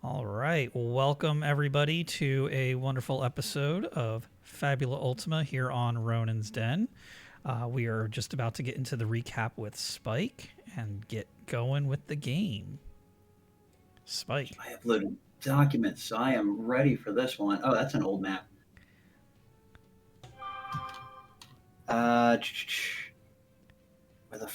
All right. Well, welcome everybody to a wonderful episode of Fabula Ultima here on Ronin's Den. We are just about to get into the recap with Spike and get going with the game. Spike. I have loaded documents, so I am ready for this one. Oh, that's an old map. Where the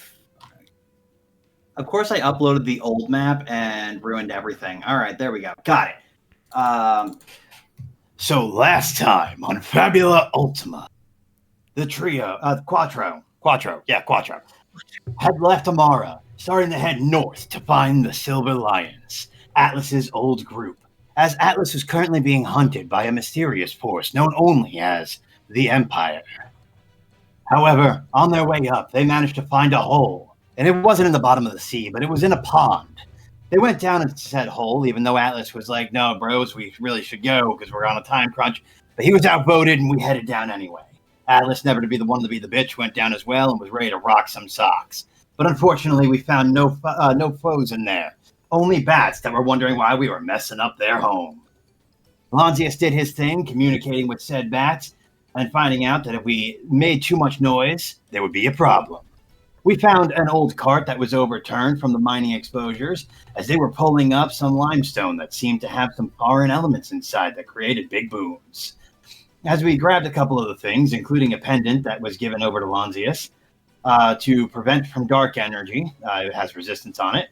Of course, I uploaded the old map and ruined everything. All right, there we go. Got it. So last time on Fabula Ultima, the trio, Quattro, had left Amara, starting to head north to find the Silver Lions, Atlas's old group, as Atlas was currently being hunted by a mysterious force known only as the Empire. However, on their way up, they managed to find a hole, and it wasn't in the bottom of the sea, but it was in a pond. They went down into said hole, even though Atlas was like, no, bros, we really should go because we're on a time crunch. But he was outvoted, and we headed down anyway. Atlas, never to be the one to be the bitch, went down as well and was ready to rock some socks. But unfortunately, we found no foes in there. Only bats that were wondering why we were messing up their home. Lonzius did his thing, communicating with said bats, and finding out that if we made too much noise, there would be a problem. We found an old cart that was overturned from the mining exposures as they were pulling up some limestone that seemed to have some foreign elements inside that created big booms. As we grabbed a couple of the things, including a pendant that was given over to Lonzius to prevent from dark energy, it has resistance on it,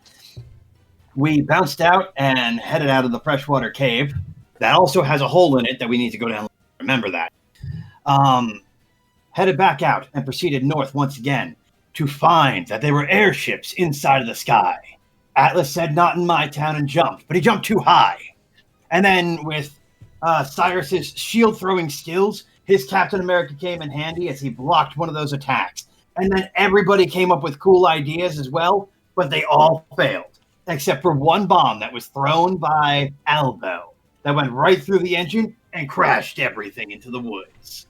we bounced out and headed out of the freshwater cave that also has a hole in it that we need to go down. Remember that. Headed back out and proceeded north once again to find that there were airships inside of the sky. Atlas said not in my town and jumped, but he jumped too high. And then with Cyrus's shield throwing skills, his Captain America came in handy as he blocked one of those attacks. And then everybody came up with cool ideas as well, but they all failed, except for one bomb that was thrown by Albo that went right through the engine and crashed everything into the woods.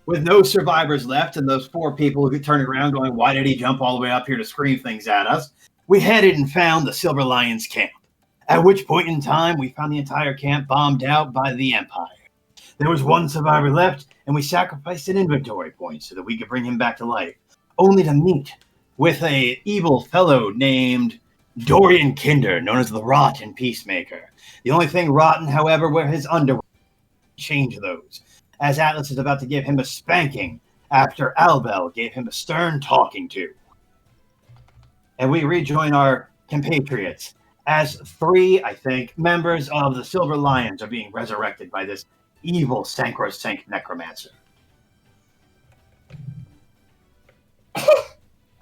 With no survivors left and those four people who turned around going, why did he jump all the way up here to scream things at us? We headed and found the Silver Lions camp, at which point in time we found the entire camp bombed out by the Empire. There was one survivor left, and we sacrificed an inventory point so that we could bring him back to life, only to meet with an evil fellow named Dorian Hinder, known as the Rot in Peacemaker. The only thing rotten, however, were his underwear. Change those, as Atlas is about to give him a spanking after Albel gave him a stern talking to. And we rejoin our compatriots as three, I think, members of the Silver Lions are being resurrected by this evil Sancrosanct necromancer.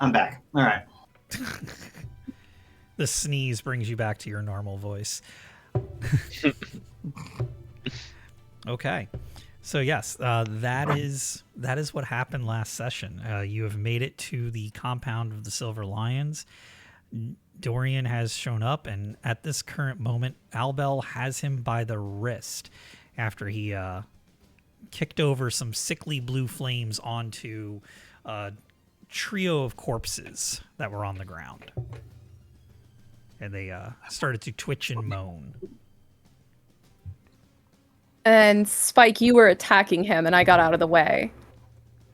I'm back. All right. The sneeze brings you back to your normal voice. Okay. So yes, that is what happened last session. You have made it to the compound of the Silver Lions. Dorian has shown up, and at this current moment, Albel has him by the wrist after he kicked over some sickly blue flames onto a trio of corpses that were on the ground. And they started to twitch and moan. And Spike, you were attacking him, and I got out of the way.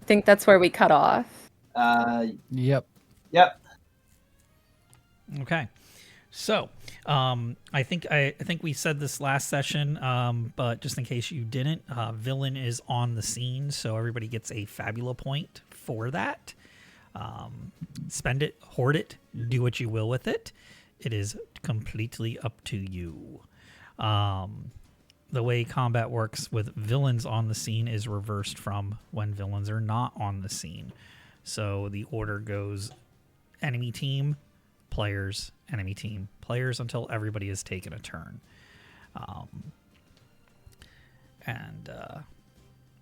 I think that's where we cut off. Yep. Okay, so I think we said this last session, but just in case you didn't, Villain is on the scene, so everybody gets a Fabula point for that. Spend it, hoard it, do what you will with it. It is completely up to you. The way combat works with villains on the scene is reversed from when villains are not on the scene. So the order goes enemy team, players, enemy team, players until everybody has taken a turn.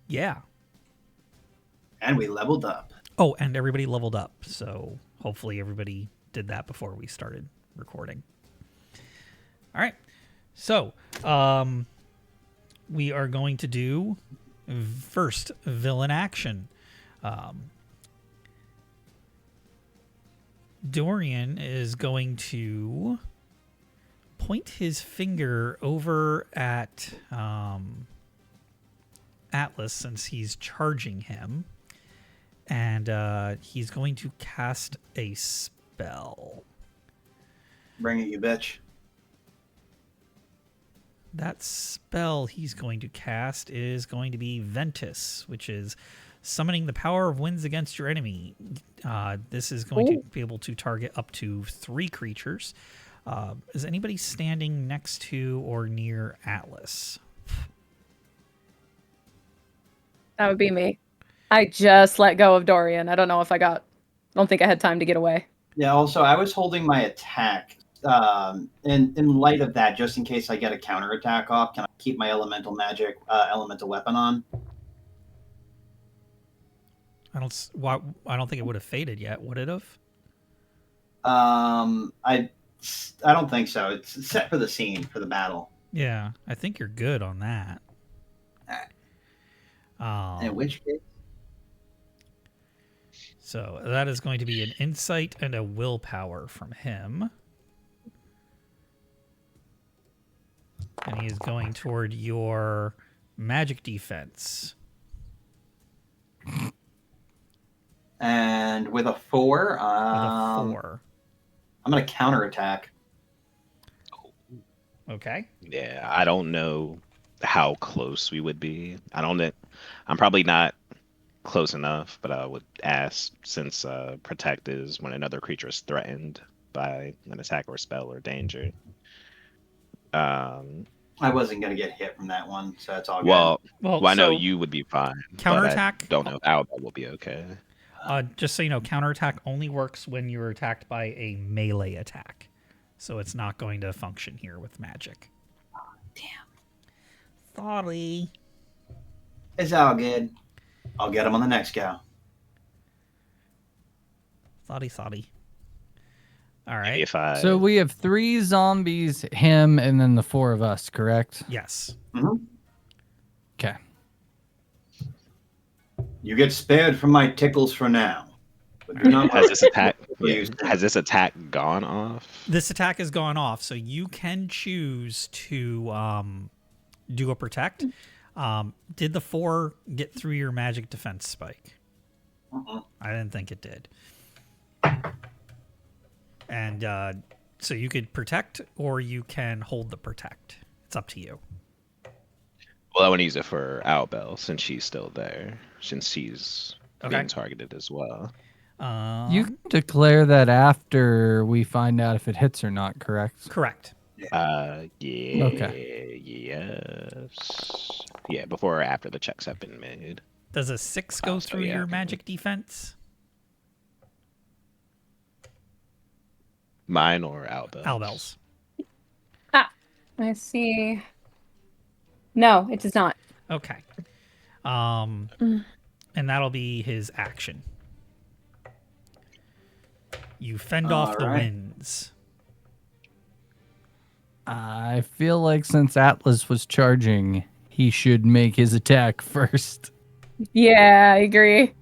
Yeah. And we leveled up. Oh, and everybody leveled up. So hopefully everybody did that before we started recording. All right. So, we are going to do first villain action. Dorian is going to point his finger over at Atlas since he's charging him. And he's going to cast a spell. Bring it, you bitch. That spell he's going to cast is going to be Ventus, which is summoning the power of winds against your enemy. This is going to be able to target up to 3 creatures. Is anybody standing next to or near Atlas? That would be me. I just let go of Dorian. I don't know if I don't think I had time to get away. Yeah, also, I was holding my attack. In light of that, just in case I get a counterattack off, can I keep my elemental weapon on? I don't think it would have faded yet. Would it have? I don't think so. It's set for the scene, for the battle. Yeah, I think you're good on that. In which case? So that is going to be an insight and a willpower from him. And he is going toward your magic defense. And with a 4, With a 4. I'm going to counterattack. Okay. Yeah, I don't know how close we would be. I'm probably not close enough, but I would ask, since protect is when another creature is threatened by an attack or spell or danger. I wasn't going to get hit from that one, so it's all good. Well, I know you would be fine. Counterattack. But I don't know how that will be okay. Just so you know, counterattack only works when you're attacked by a melee attack. So it's not going to function here with magic. Oh, damn. Sorry. It's all good. I'll get him on the next go. Sorry. All right. So we have 3 zombies, him, and then the 4 of us, correct? Yes. Mm-hmm. Okay. You get spared from my tickles for now. But do not Has this attack gone off? This attack has gone off, so you can choose to do a protect. Did the 4 get through your magic defense, Spike? I didn't think it did. And so you could protect, or you can hold the protect. It's up to you. Well, I want to use it for Albel since she's still there, since she's being targeted as well. You can declare that after we find out if it hits or not, correct? Correct. Yeah. Okay. Yes. Yeah, before or after the checks have been made. Does a 6 go through your magic defense? Mine or Albel's? Albel's. I see. No, it does not. Okay. And that'll be his action. You fend off the winds. I feel like since Atlas was charging, he should make his attack first. Yeah, I agree.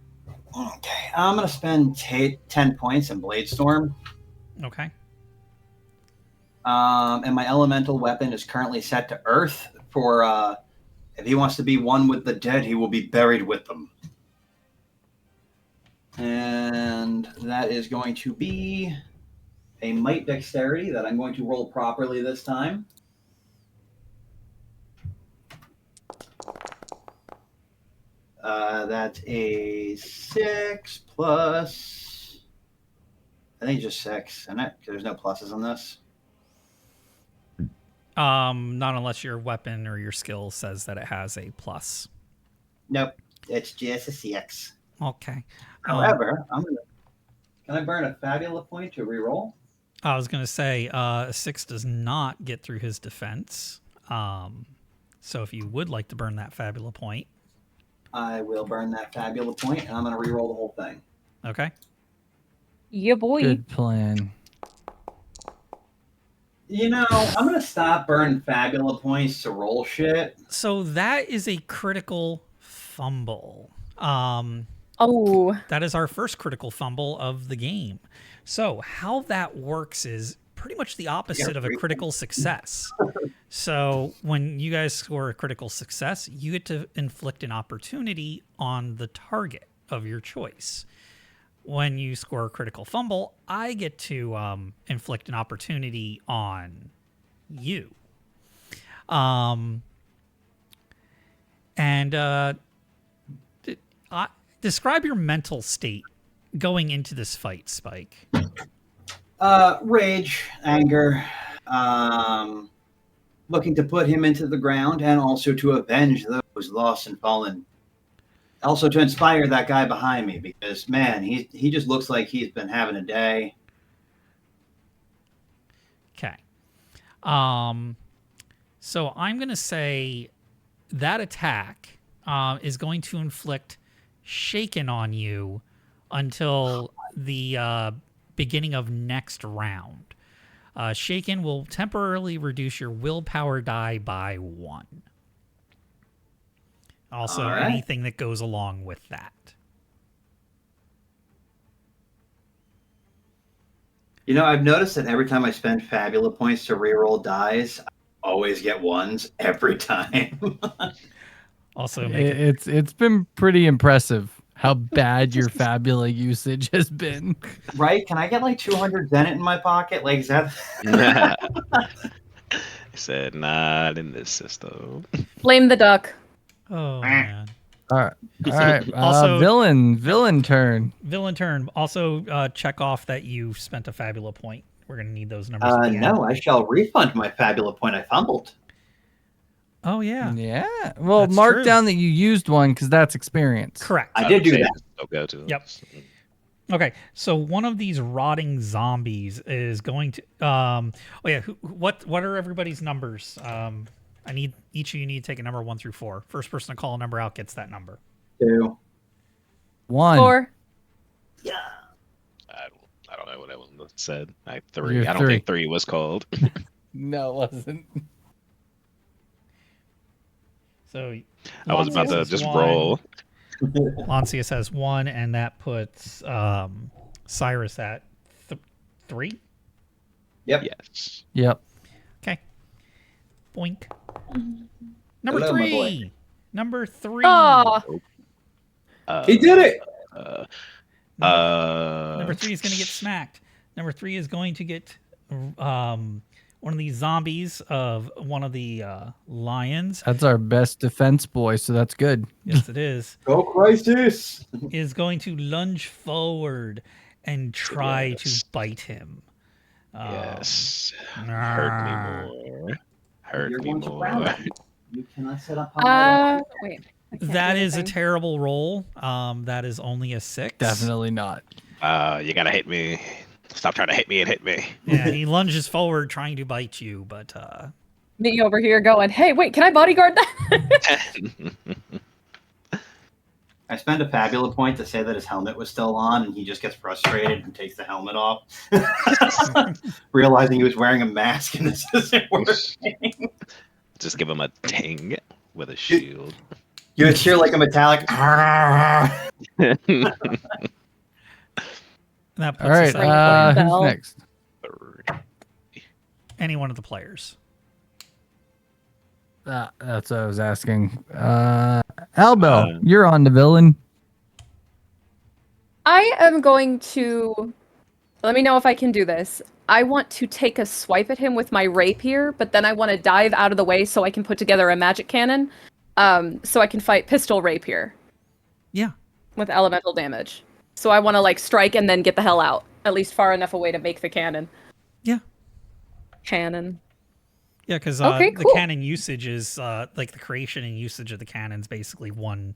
Okay, I'm going to spend 10 points in Blade Storm. Okay. And my elemental weapon is currently set to Earth for if he wants to be one with the dead, he will be buried with them. And that is going to be a Might Dexterity that I'm going to roll properly this time. That's a 6 plus... I think just 6, isn't it? Because there's no pluses on this. Not unless your weapon or your skill says that it has a plus. Nope, it's just a 6. Okay. However, can I burn a Fabula point to reroll? I was going to say, 6 does not get through his defense. So if you would like to burn that Fabula point. I will burn that Fabula point, and I'm going to reroll the whole thing. Okay. Yeah, boy. Good plan. You know, I'm going to stop burning Fabula points to roll shit. So that is a critical fumble. Oh. That is our first critical fumble of the game. So how that works is pretty much the opposite of a critical success. So when you guys score a critical success, you get to inflict an opportunity on the target of your choice. When you score a critical fumble, I get to inflict an opportunity on you. Describe your mental state going into this fight, Spike. Rage, anger, looking to put him into the ground, and also to avenge those lost and fallen. Also to inspire that guy behind me, because man, he just looks like he's been having a day. Okay. So I'm gonna say that attack is going to inflict shaken on you until the beginning of next round. Shaken will temporarily reduce your willpower die by 1. Also, All right. anything that goes along with that. You know, I've noticed that every time I spend Fabula points to reroll dies, I always get 1s every time. Also, make it, It's been pretty impressive how bad your Fabula usage has been. Right? Can I get like 200 Zenit in my pocket? Like, is that? I said, not in this system. Blame the duck. oh man. All right. Also- Villain turn. Villain turn. Also, check off that you spent a Fabula point. We're gonna need those numbers. At the end. No, I shall refund my Fabula point I fumbled. Oh yeah. Yeah. Well, That's mark true. down that you used one because that's experience. Correct. I did do that. Don't go to Yep. this. Okay, so one of these rotting zombies is going to. What are everybody's numbers? I need each of you need to take a number 1 through 4. First person to call a number out gets that number. 2. 1. 4. Yeah. I don't know what it said. 3. You're I don't 3. think 3 was called. No, it wasn't. So I was about to Lancius just has roll. 1, Lancius has 1, and that puts Cyrus at 3. Yep. Yes. Yep. Okay. Boink. Number Hello, my 3. Number 3. Oh, He did it. Number 3 is going to get smacked. Number 3 is going to get one of these zombies of one of the lions. That's our best defense boy, so that's good. Yes, it is. Go Crisis. Is going to lunge forward and try Yes. to bite him. Yes. Hurt Nah. me more. Hurt You're me going to more. round. You cannot set up on wait. I can't That do is a anything. terrible roll. That is only a 6. Definitely not. You gotta hit me. Stop trying to hit me and hit me. Yeah, he lunges forward trying to bite you, but Me over here going, hey, wait, can I bodyguard that? I spent a Fabula point to say that his helmet was still on, and he just gets frustrated and takes the helmet off, realizing he was wearing a mask and this isn't working. Just give him a ting with a shield. You would hear like a metallic. that puts All right. us at Bell. Who's next? any one of the players. That's what I was asking. Albo, you're on the villain. I am going to. Let me know if I can do this. I want to take a swipe at him with my rapier, but then I want to dive out of the way so I can put together a magic cannon, so I can fight pistol rapier Yeah. with elemental damage. So I want to like strike and then get the hell out, at least far enough away to make the cannon. Yeah. Cannon. Yeah, because Okay, the cool. cannon usage is like the creation and usage of the cannon's basically one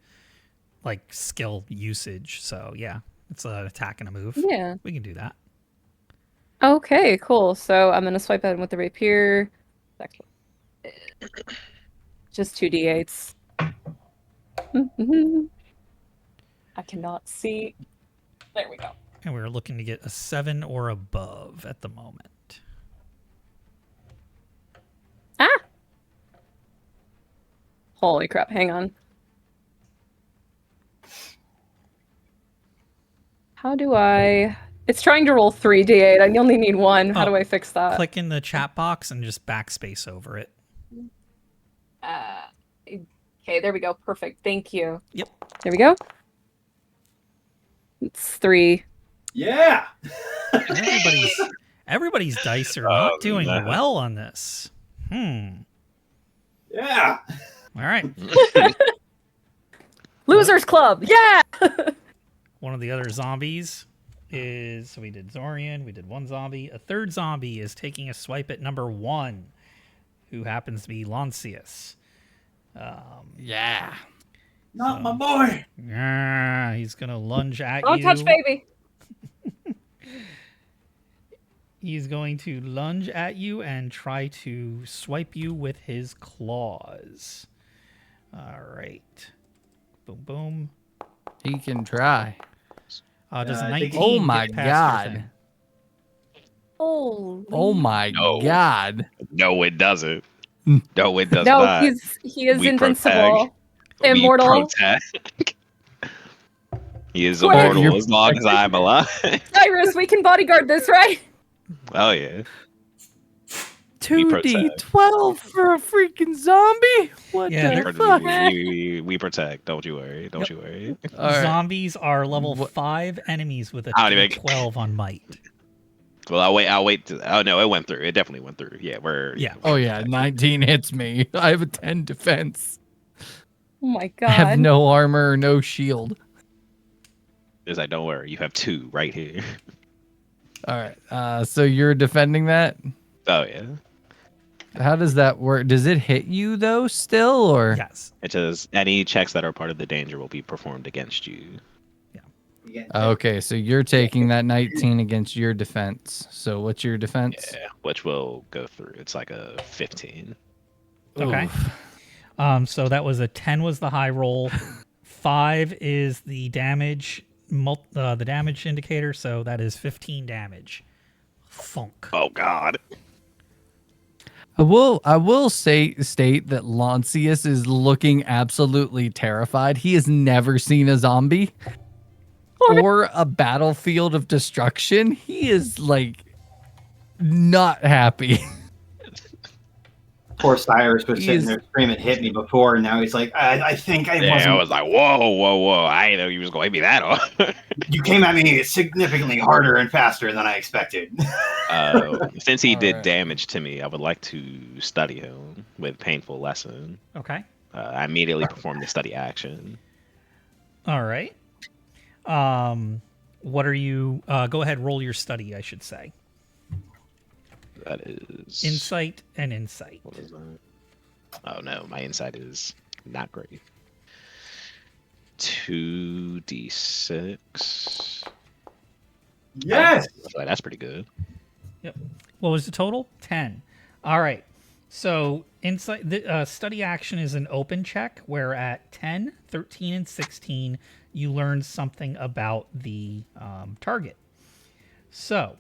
like skill usage. So yeah, it's an attack and a move. Yeah. We can do that. Okay, cool. So I'm gonna swipe at him with the rapier. Just 2d8s. I cannot see. There we go. And we're looking to get a 7 or above at the moment. Ah! Holy crap, hang on. How do I It's trying to roll 3d8. I only need one. How Oh, do I fix that? Click in the chat box and just backspace over it. Okay, there we go. Perfect. Thank you. Yep. There we go. It's 3. Yeah. Everybody's dice are not doing no. well on this. Yeah. All right. Losers Club. Yeah. One of the other zombies is, so we did Dorian, we did one zombie. A third zombie is taking a swipe at number 1, who happens to be Lancius. Yeah. Not my boy. Yeah, he's going to lunge at Don't you. touch baby. He's going to lunge at you and try to swipe you with his claws. All right. Boom, boom. He can try. Does I think- 19 Oh my get past your God. thing? Holy. Oh my No. God. No, it doesn't. No, it does No, not. he is We invincible. We Immortal. protect. He is Quick. immortal You're as long as I'm alive. Cyrus, we can bodyguard this, right? Oh yeah. 2d12 for a freaking zombie? What Yeah, the fuck? We protect. Don't you worry. Don't you worry. All right. Zombies are level What- 5 enemies with a I don't even- 12 on might. Well, I'll wait. Oh no, it went through. It definitely went through. Yeah, Yeah. Oh yeah, 19 hits me. I have a 10 defense. Oh my I god. have no armor, no shield. It's like, don't worry. You have 2 right here. All right. So you're defending that? Oh yeah. How does that work? Does it hit you though still or? Yes. It says any checks that are part of the danger will be performed against you. Okay, so you're taking that 19 against your defense. So what's your defense? Yeah, which will go through. It's like a 15. Okay. Oof. So that was a 10 was the high roll. 5 is the damage, the damage indicator. So that is 15 damage. Funk. Oh God. I will state that Lancius is looking absolutely terrified. He has never seen a zombie or a battlefield of destruction. He is like not happy. Poor Cyrus was He sitting is- there screaming, "Hit me!" before, and now he's like, "I think I Yeah, wasn't." I was like, whoa. I didn't know you was going to hit me that hard. You came at me significantly harder and faster than I expected. Since he did Alright. damage to me, I would like to study him with painful lesson. Okay. I immediately perform the study action. All right. What are you? Go ahead. Roll your study, I should say. That is Insight and insight. What is that? Oh no, my insight is not great. 2d6. Yes. That's pretty good. What was the total? 10. All right. So insight, the study action is an open check, where at 10, 13, and 16, you learn something about the target. So,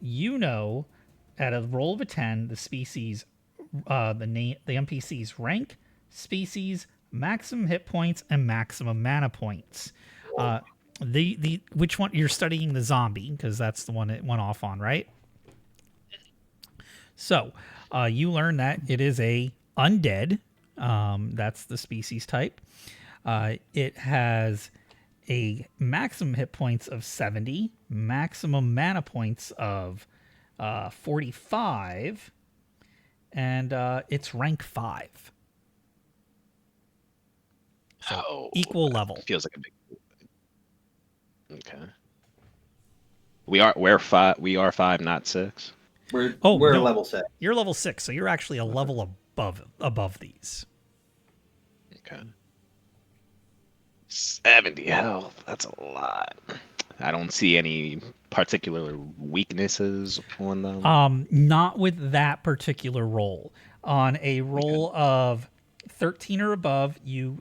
you know, at a roll of a 10, the species, the NPC's rank, species, maximum hit points, and maximum mana points. The which one you're studying? The zombie, because that's the one it went off on, right? So, you learn that it is a undead. That's the species type. It has a maximum hit points of 70, maximum mana points of 45, and it's rank 5. So Equal level. Feels like a big. Okay. We're 5. We are 5, not 6. We're Oh, no. level set. You're level 6, so you're actually a level above these. Okay. 70 health. That's a lot. I don't see any particular weaknesses on them. Not with that particular roll. On a roll of 13 or above, you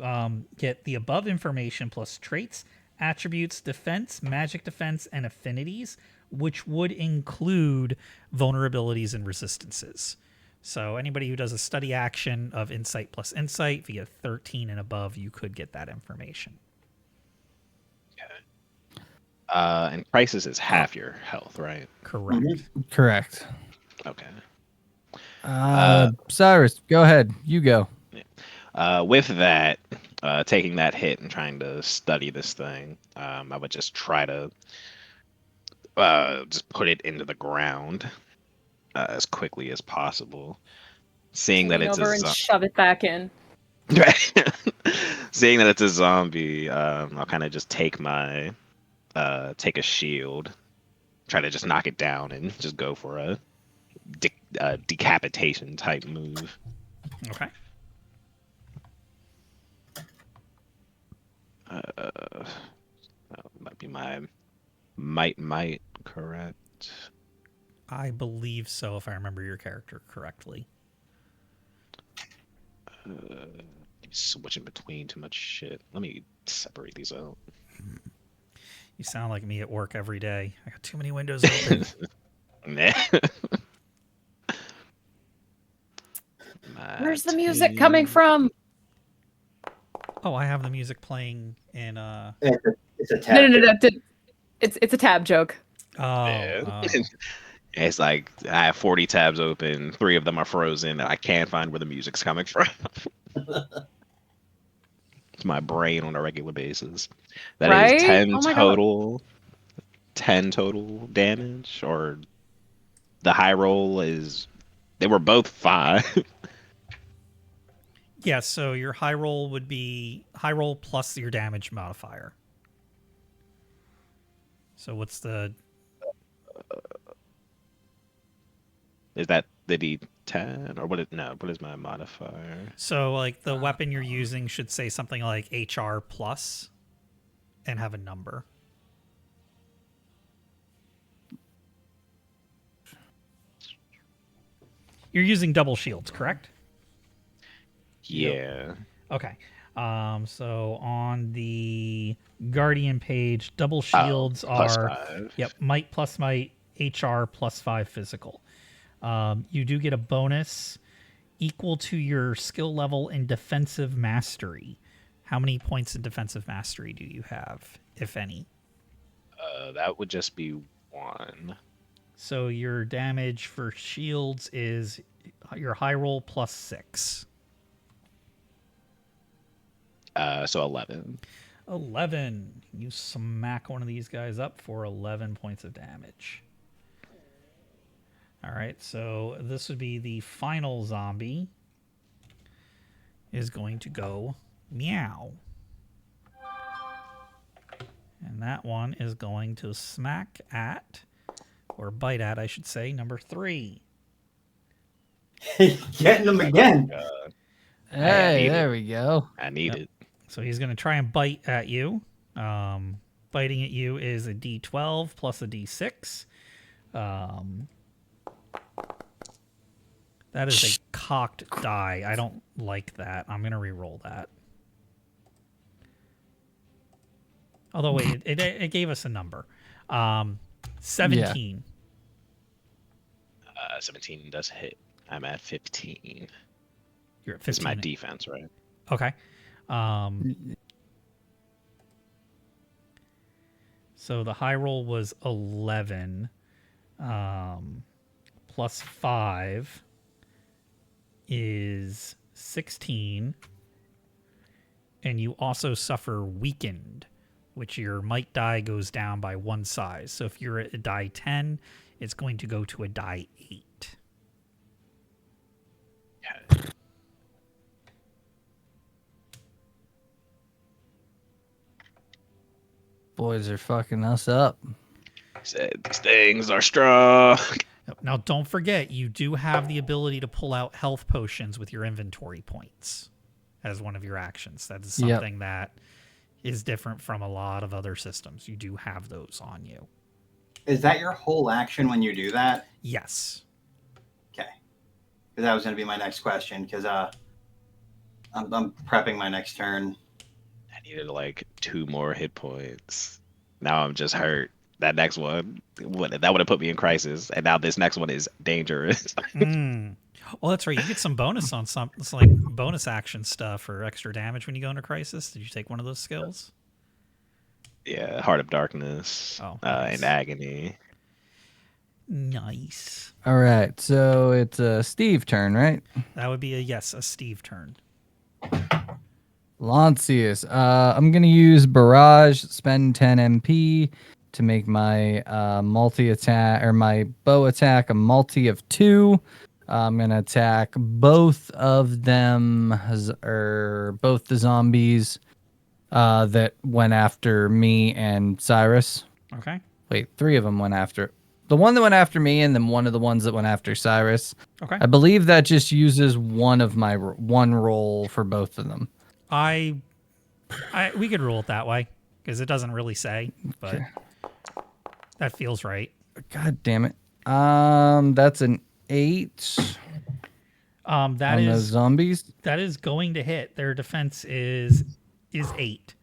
get the above information plus traits, attributes, defense, magic defense, and affinities, which would include vulnerabilities and resistances. So anybody who does a study action of insight plus insight, if you get 13 and above, you could get that information. And crisis is half your health, right? Correct. Correct. Okay. Cyrus, go ahead. You go. With that, taking that hit and trying to study this thing, I would just try to just put it into the ground as quickly as possible. Seeing that Lean it's over and shove it back in. seeing that it's a zombie, I'll kind of just take take a shield, try to just knock it down, and just go for a decapitation type move. Okay. That might be my might, correct? I believe so, if I remember your character correctly. Switching between too much shit. Let me separate these out. You sound like me at work every day. I got too many windows open. Where's the music coming from? Oh, I have the music playing in It's a tab. No. It's a tab joke. Oh. It's like I have 40 tabs open, 3 of them are frozen, and I can't find where the music's coming from. It's my brain on a regular basis. That Right? is 10 Oh my God. total. 10 total damage, or the high roll is. They were both 5. Yeah, so your high roll would be high roll plus your damage modifier. So what's the... Is that the D10, or what is my modifier? So like the weapon you're using should say something like HR plus and have a number. You're using double shields, correct? Yeah. Okay. So on the Guardian page, double shields plus are 5. Yep, might plus might, HR plus 5 physical. You do get a bonus equal to your skill level in defensive mastery. How many points in defensive mastery do you have, if any? That would just be 1. So your damage for shields is your high roll plus 6. So 11. 11. You smack one of these guys up for 11 points of damage. All right, so this would be the final zombie. Is going to go meow. And that one is going to smack at, or bite at, I should say, number 3. Getting them again. Hey, there we go. I need Yep. it. So he's going to try and bite at you. Biting at you is a D12 plus a D6. That is a cocked die. I don't like that. I'm going to re-roll that. Although, wait, it gave us a number. 17. 17 does hit. I'm at 15. You're at 15. It's my defense, right? Okay. So the high roll was 11. Plus 5 is 16. And you also suffer weakened, which your might die goes down by 1 size. So if you're at a die 10, it's going to go to a die 8. Yeah. Boys are fucking us up. Said these things are strong. Now, don't forget, you do have the ability to pull out health potions with your inventory points as one of your actions. That is something that is different from a lot of other systems. You do have those on you. Is that your whole action when you do that? Yes. Okay. Because that was going to be my next question, because I'm prepping my next turn. I needed like 2 more hit points. Now I'm just hurt. That next one, that would have put me in crisis, and now this next one is dangerous. Well, that's right. You get some bonus on some. It's like bonus action stuff or extra damage when you go into crisis. Did you take one of those skills? Yeah, Heart of Darkness. Oh, And nice. Agony. Nice. All right, so it's Steve turn, right? That would be a Steve turn. Lancius. I'm gonna use Barrage, spend 10 MP to make my multi attack or my bow attack a multi of 2. I'm gonna attack both of them or both the zombies that went after me and Cyrus. Okay. Wait, 3 of them went after the one that went after me, and then one of the ones that went after Cyrus. Okay. I believe that just uses one of my one roll for both of them. We could rule it that way because it doesn't really say, but Okay. that feels right. God damn it. That's an 8 That on those is zombies. that is going to hit. Their defense is 8.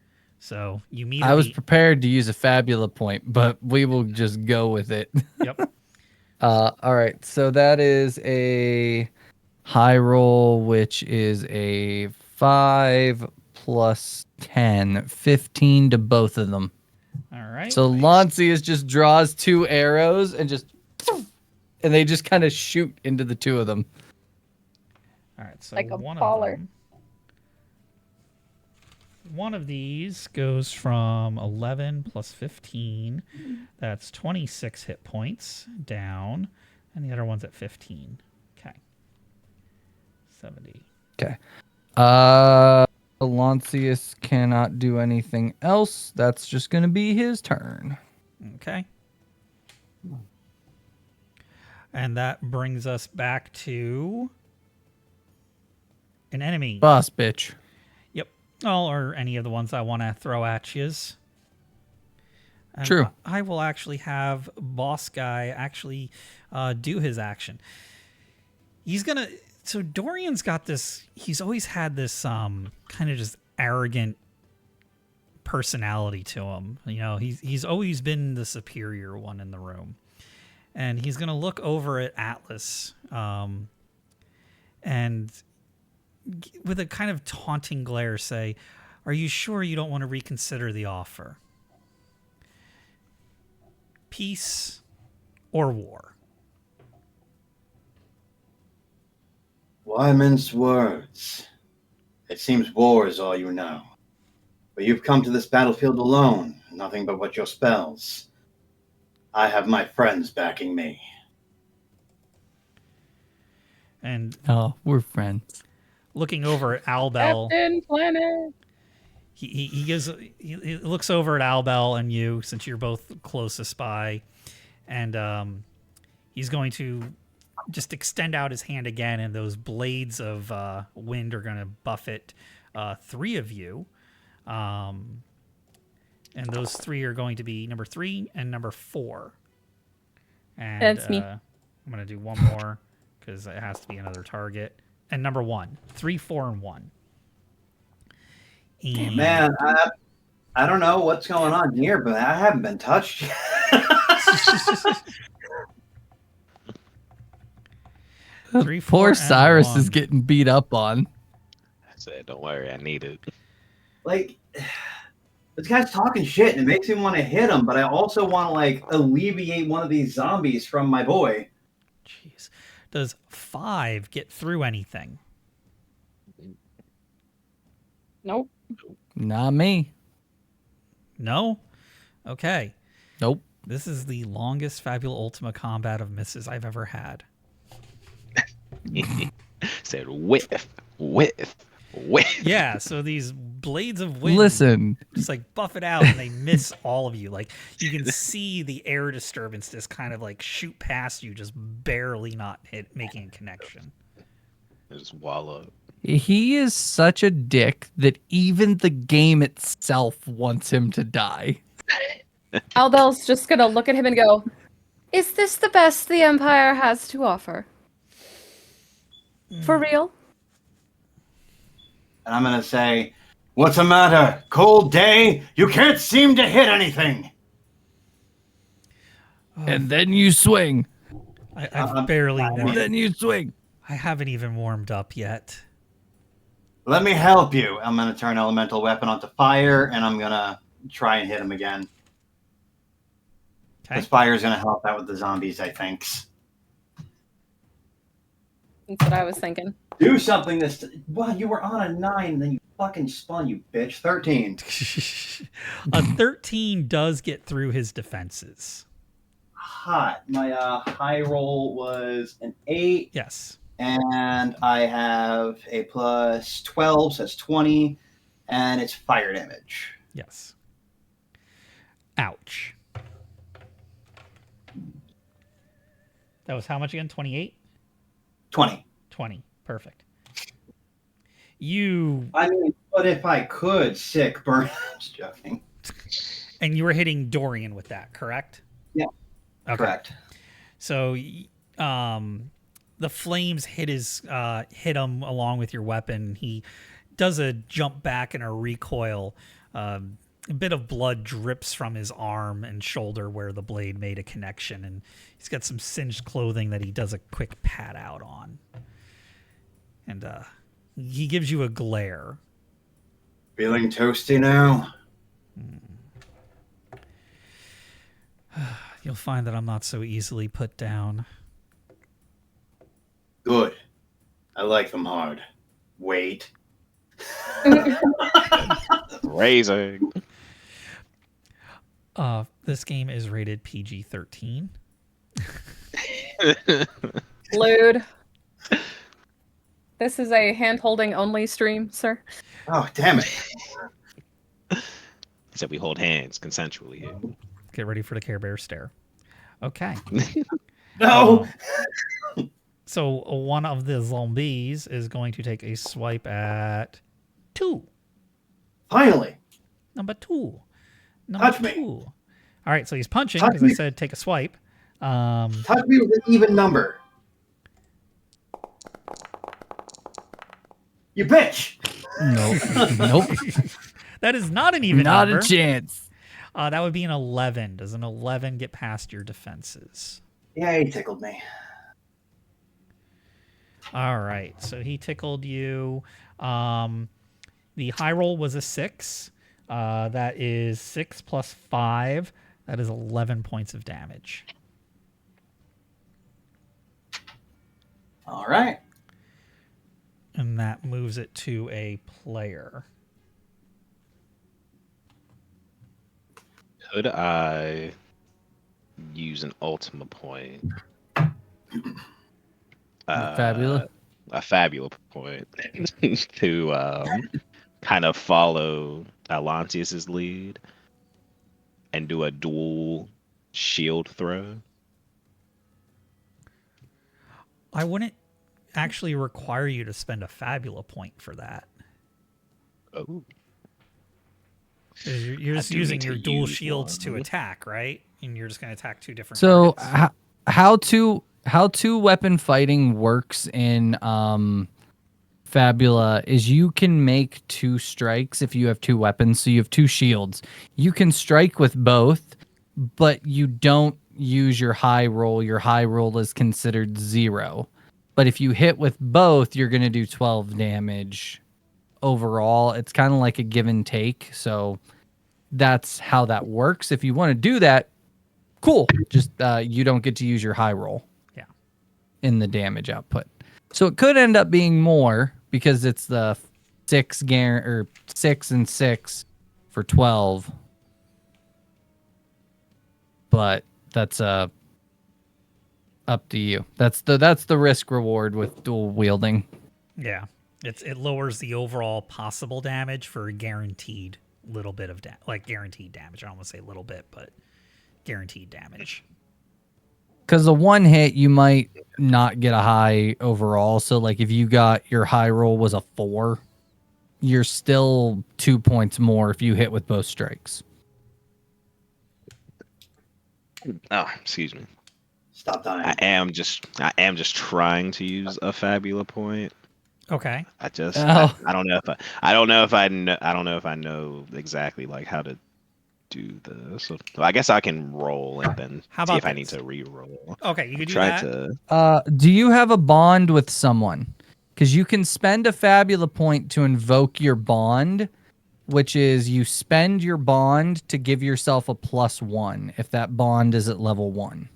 So you meet. I was prepared to use a Fabula point, but we will just go with it. Yep. All right. So that is a high roll, which is a 5 plus 10, 15 to both of them. All right. So Lancius just draws 2 arrows and and they just kind of shoot into the 2 of them. All right. So Like a one baller. of them. One of these goes from 11 plus 15. That's 26 hit points down. And the other one's at 15. Okay. 70. Okay. Lancius cannot do anything else. That's just going to be his turn. Okay. And that brings us back to an enemy. Boss bitch. Yep. Oh, or any of the ones I want to throw at you. True. I will actually have boss guy actually do his action. He's gonna. So Dorian's got this. He's always had this kind of just arrogant personality to him. You know, he's always been the superior one in the room, and he's gonna look over at Atlas, and with a kind of taunting glare say, "Are you sure you don't want to reconsider the offer? Peace or war?" Why mince words? It seems war is all you know. But you've come to this battlefield alone, nothing but what your spells. I have my friends backing me. And Oh, we're friends. looking over at Albel, Captain Planet. he looks over at Albel and you, since you're both closest by, and he's going to just extend out his hand again, and those blades of wind are going to buffet 3 of you, and those 3 are going to be number 3 and number 4. And That's me. I'm going to do one more because it has to be another target. And number 1, 3, 4, and 1. And Man, I don't know what's going on here, but I haven't been touched yet. Three, four, Poor and Cyrus is 1. getting beat up on. I said, don't worry, I need it. Like, this guy's talking shit, and it makes me want to hit him, but I also want to, like, alleviate one of these zombies from my boy. Jeez. Does 5 get through anything? Nope. Not me. No? Okay. Nope. This is the longest Fabula Ultima combat of misses I've ever had. Said whiff. Yeah, so these blades of wind Listen, just like buff it out and they miss all of you. Like you can see the air disturbance just kind of like shoot past you, just barely not making a connection. Just wallow. he is such a dick that even the game itself wants him to die. Albel's just gonna look at him and go, "Is this the best the Empire has to offer? For real?" And I'm going to say, what's the matter? Cold day? You can't seem to hit anything. And then you swing. I've barely I mean- warmed. Then you swing. I haven't even warmed up yet. Let me help you. I'm going to turn elemental weapon onto fire, and I'm going to try and hit him again. Okay. The fire's going to help out with the zombies, I think. That's what I was thinking. Do something this. Well, you were on a 9, then you fucking spun, you bitch. 13. A 13 does get through his defenses. Hot. My high roll was an 8. Yes. And I have a plus 12, so that's 20. And it's fire damage. Yes. Ouch. That was how much again? 28? 20. 20. Perfect. You. I mean, but if I could, sick burn. I'm just joking. And you were hitting Dorian with that, correct? Yeah. Okay. Correct. So, the flames hit him along with your weapon. He does a jump back and a recoil. A bit of blood drips from his arm and shoulder where the blade made a connection, and he's got some singed clothing that he does a quick pat out on. And he gives you a glare. Feeling toasty now? You'll find that I'm not so easily put down. Good. I like them hard. Wait. Raising. This game is rated PG-13. Lewd. This is a hand-holding only stream, sir. Oh, damn it. So we hold hands consensually here. Get ready for the Care Bear stare. Okay. No! So one of the zombies is going to take a swipe at 2. Finally. Number 2. Touch me. 2. All right, so he's punching Touch because I me. said take a swipe. Touch me with an even number. You bitch! Nope. That is not an even Not number. a chance. That would be an 11. Does an 11 get past your defenses? Yeah, he tickled me. All right, so he tickled you. The high roll was a 6. That is 6 plus 5. That is 11 points of damage. All right. And that moves it to a player. Could I use an ultimate point? Fabula. A fabula point to kind of follow Launtius's lead and do a dual shield throw. I wouldn't actually require you to spend a fabula point for that. Oh. 'Cause You're just I do using need your to dual use shields to one. attack, right? And you're just going to attack 2 different So targets. how two weapon fighting works in Fabula is you can make 2 strikes if you have 2 weapons. So you have 2 shields. You can strike with both, but you don't use your high roll. Your high roll is considered 0. But if you hit with both, you're going to do 12 damage overall. It's kind of like a give and take. So that's how that works. If you want to do that, cool. Just you don't get to use your high roll. Yeah. In the damage output. So it could end up being more because it's the 6 and 6 for 12. But that's up to you. That's the risk reward with dual wielding. Yeah. It lowers the overall possible damage for a guaranteed little bit of guaranteed damage. I don't want to say little bit, but guaranteed damage. Because the one hit, you might not get a high overall. So, like, if you got your high roll was a 4, you're still 2 points more if you hit with both strikes. Oh, excuse me. Stop dying. I am just trying to use a fabula point. Okay. I just Oh. I don't know if I know exactly like how to do this. So I guess I can roll and then How see about if I need this? to re-roll. Okay, you could do Try that. to Do you have a bond with someone? Because you can spend a fabula point to invoke your bond which is you spend your bond to give yourself a +1 if that bond is at level 1.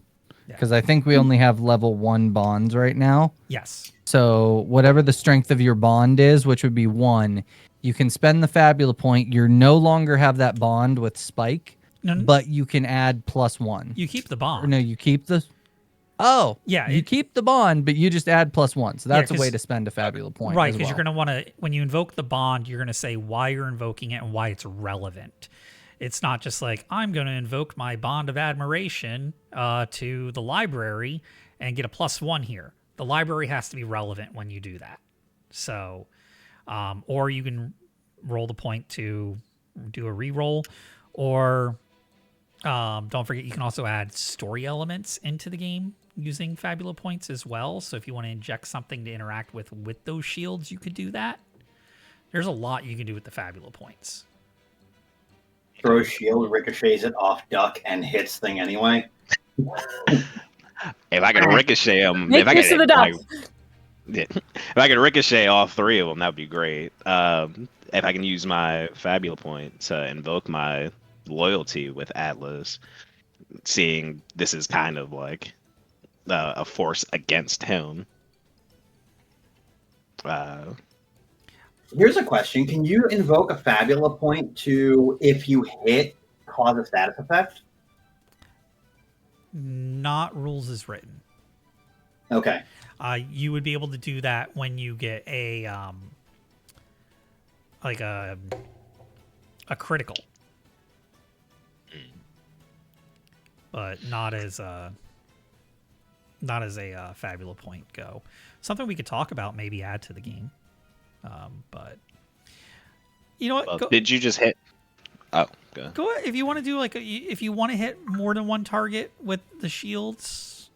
Yeah. Because I think we only have level 1 bonds right now. Yes. So whatever the strength of your bond is, which would be 1, you can spend the Fabula point. You no longer have that bond with Spike, No, but you can add +1. you keep the Or bond. no, you keep the... Oh, Yeah, you keep the bond, but you just add +1. So that's a 'cause- way to spend a Fabula point Right, as because well. you're going to want to, when you invoke the bond, you're going to say why you're invoking it and why it's relevant. It's not just like, I'm going to invoke my bond of admiration to the library and get a +1 here. The library has to be relevant when you do that. So, or you can roll the point to do a reroll, or don't forget, you can also add story elements into the game using Fabula points as well. So if you want to inject something to interact with those shields, you could do that. There's a lot you can do with the Fabula points. Throw a shield, ricochets it off duck, and hits thing anyway. If I could ricochet them, Make use of the duck. if I could ricochet all 3 of them, that'd be great. If I can use my Fabula point to invoke my loyalty with Atlas, seeing this is kind of like a force against him. Here's a question. Can you invoke a Fabula point to, if you hit, cause a status effect? Not rules as written. Okay. You would be able to do that when you get a like a critical, but not as a Fabula point go. Something we could talk about, maybe add to the game. But you know what? Well, did you just hit? Oh, go. Go ahead. If you want to do if you want to hit more than one target with the shields,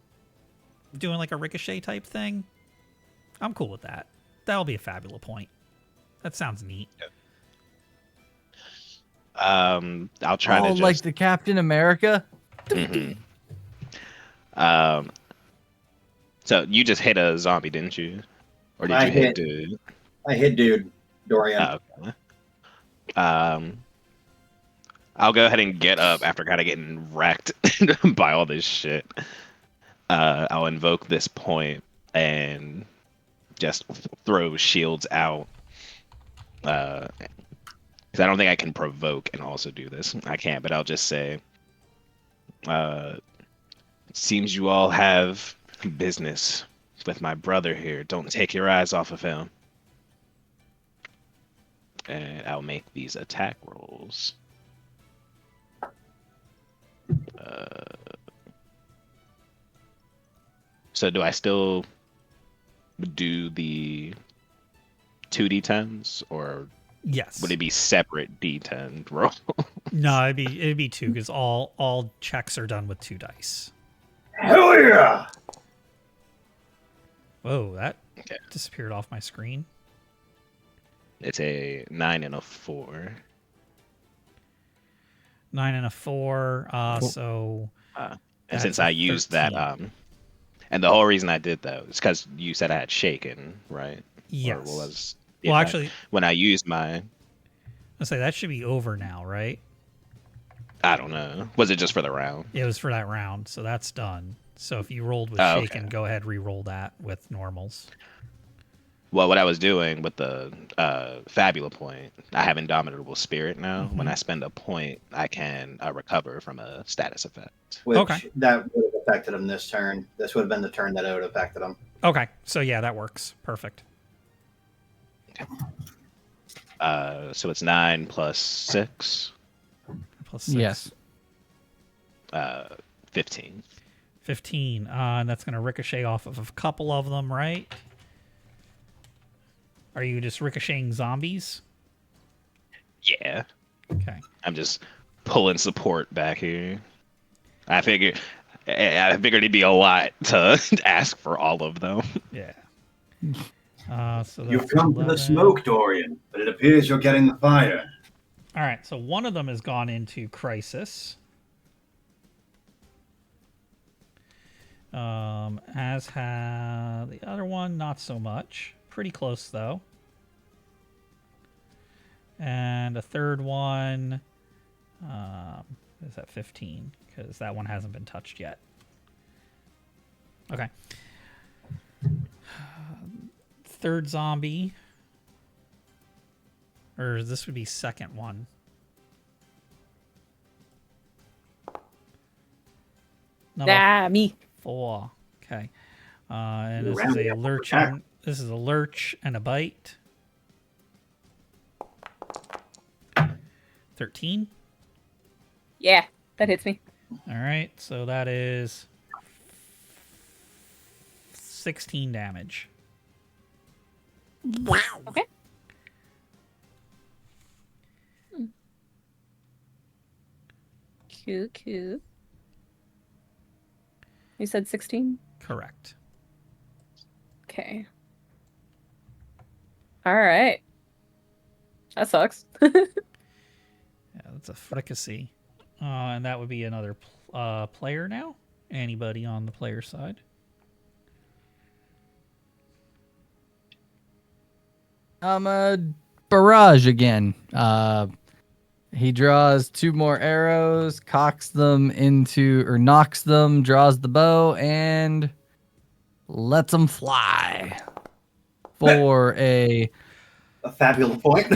doing like a ricochet type thing, I'm cool with that. That'll be a Fabula point. That sounds neat. I'll try to just like the Captain America. Mhm. So you just hit a zombie, didn't you? Or did you hit dude? I hit dude, Dorian. Oh, okay. I'll go ahead and get up after kind of getting wrecked by all this shit. I'll invoke this point and just throw shields out. Because I don't think I can provoke and also do this. I can't, but I'll just say, it seems you all have business with my brother here. Don't take your eyes off of him. And I'll make these attack rolls. So do I still do the 2d10s, or Yes. would it be separate d10 roll? No, it'd be 2 because all checks are done with 2 dice. Hell yeah! Whoa, that Okay. disappeared off my screen. It's a 9 and a 4. 9 and a 4. So And That's since a I used that, 13. and the whole reason I did that was because you said I had shaken, right? yes. Or was Well, yeah, actually, when I used my, I say that should be over now, right? I don't know, was it just for the round? It was for that round, so that's done. So if you rolled with Oh, shaken, okay. go ahead re-roll that with normals. Well, what I was doing with the Fabula point, I have Indomitable Spirit now. When I spend a point, I can recover from a status effect. Which Okay. that would have affected him this turn. This would have been the turn that it would have affected him. Okay, so yeah, that works. Perfect. So it's 9 plus 6, Plus 6. Yes. 15. 15. And that's going to ricochet off of a couple of them, right? Are you just ricocheting zombies? Yeah, Okay. I'm just pulling support back here. I figured it'd be a lot to ask for all of them. Yeah. So You've that's come to 11. the smoke, Dorian, but it appears you're getting the fire. All right, so one of them has gone into crisis. As have the other one, not so much. Pretty close though. And a third one is at 15 because that one hasn't been touched yet. Okay. Third zombie. Or this would be second one. Number Me. 4. Okay. And this is rounded a up lurch. back. This is a lurch and a bite. 13. Yeah, that hits me. All right. So that is 16 damage. Wow. Okay. Cool. You said 16? Correct. Okay. All right. That sucks. Yeah, that's a fricassee. And that would be another player now. Anybody on the player side? Barrage again. He draws 2 more arrows, cocks them into, or knocks them, draws the bow, and lets them fly for a fabulous point.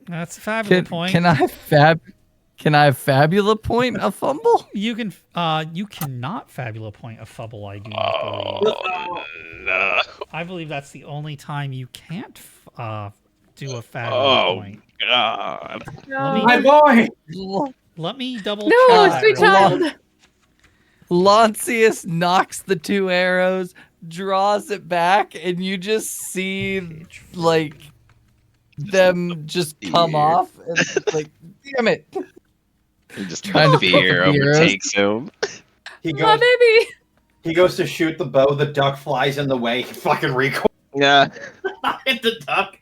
That's a fabulous point. Can I fabula point a fumble? You can. You cannot fabula point a fumble. I do not believe. No. I believe that's the only time you can't do a fabula point. God. My boy. Let me double No, check. sweet that real quick. child. Lancius knocks the 2 arrows, draws it back, and you just see like them just come Fear. off. And it's like, damn it! Just Trying to pick fear up the arrows. overtakes him. He My goes. baby. He goes to shoot the bow. The duck flies in the way. He fucking recoil. Yeah. Hit the duck.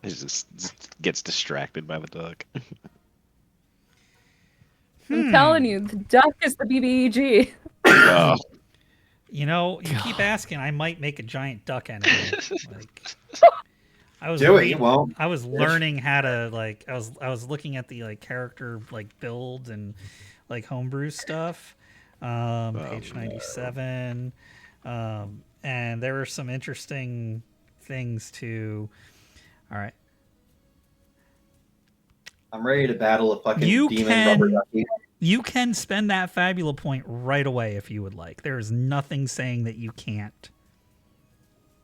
He just gets distracted by the duck. I'm telling you, the duck is the BBEG. Oh, You know, you keep asking. I might make a giant duck enemy. Like, I was Do it. reading- Well, I was learning how to like. I was looking at the like character like builds and like homebrew stuff. Page 97, and there were some interesting things to. All right, I'm ready to battle a fucking You demon can- rubber ducky. you can spend that fabula point right away if you would like. There is nothing saying that you can't.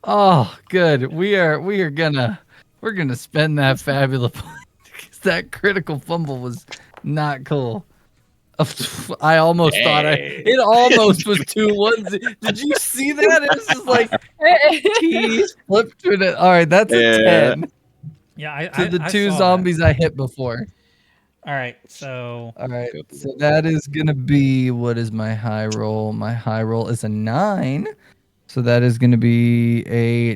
Oh, good. We're gonna spend that fabulous point because that critical fumble was not cool. I almost thought it almost was 2 ones. Did you see that? It was just like he flipped to it. All right, that's a Yeah. 10 Yeah, to the I 2 saw zombies I hit before. That. All right, so All right, so that is gonna be, what is my high roll? My high roll is a 9, so that is gonna be a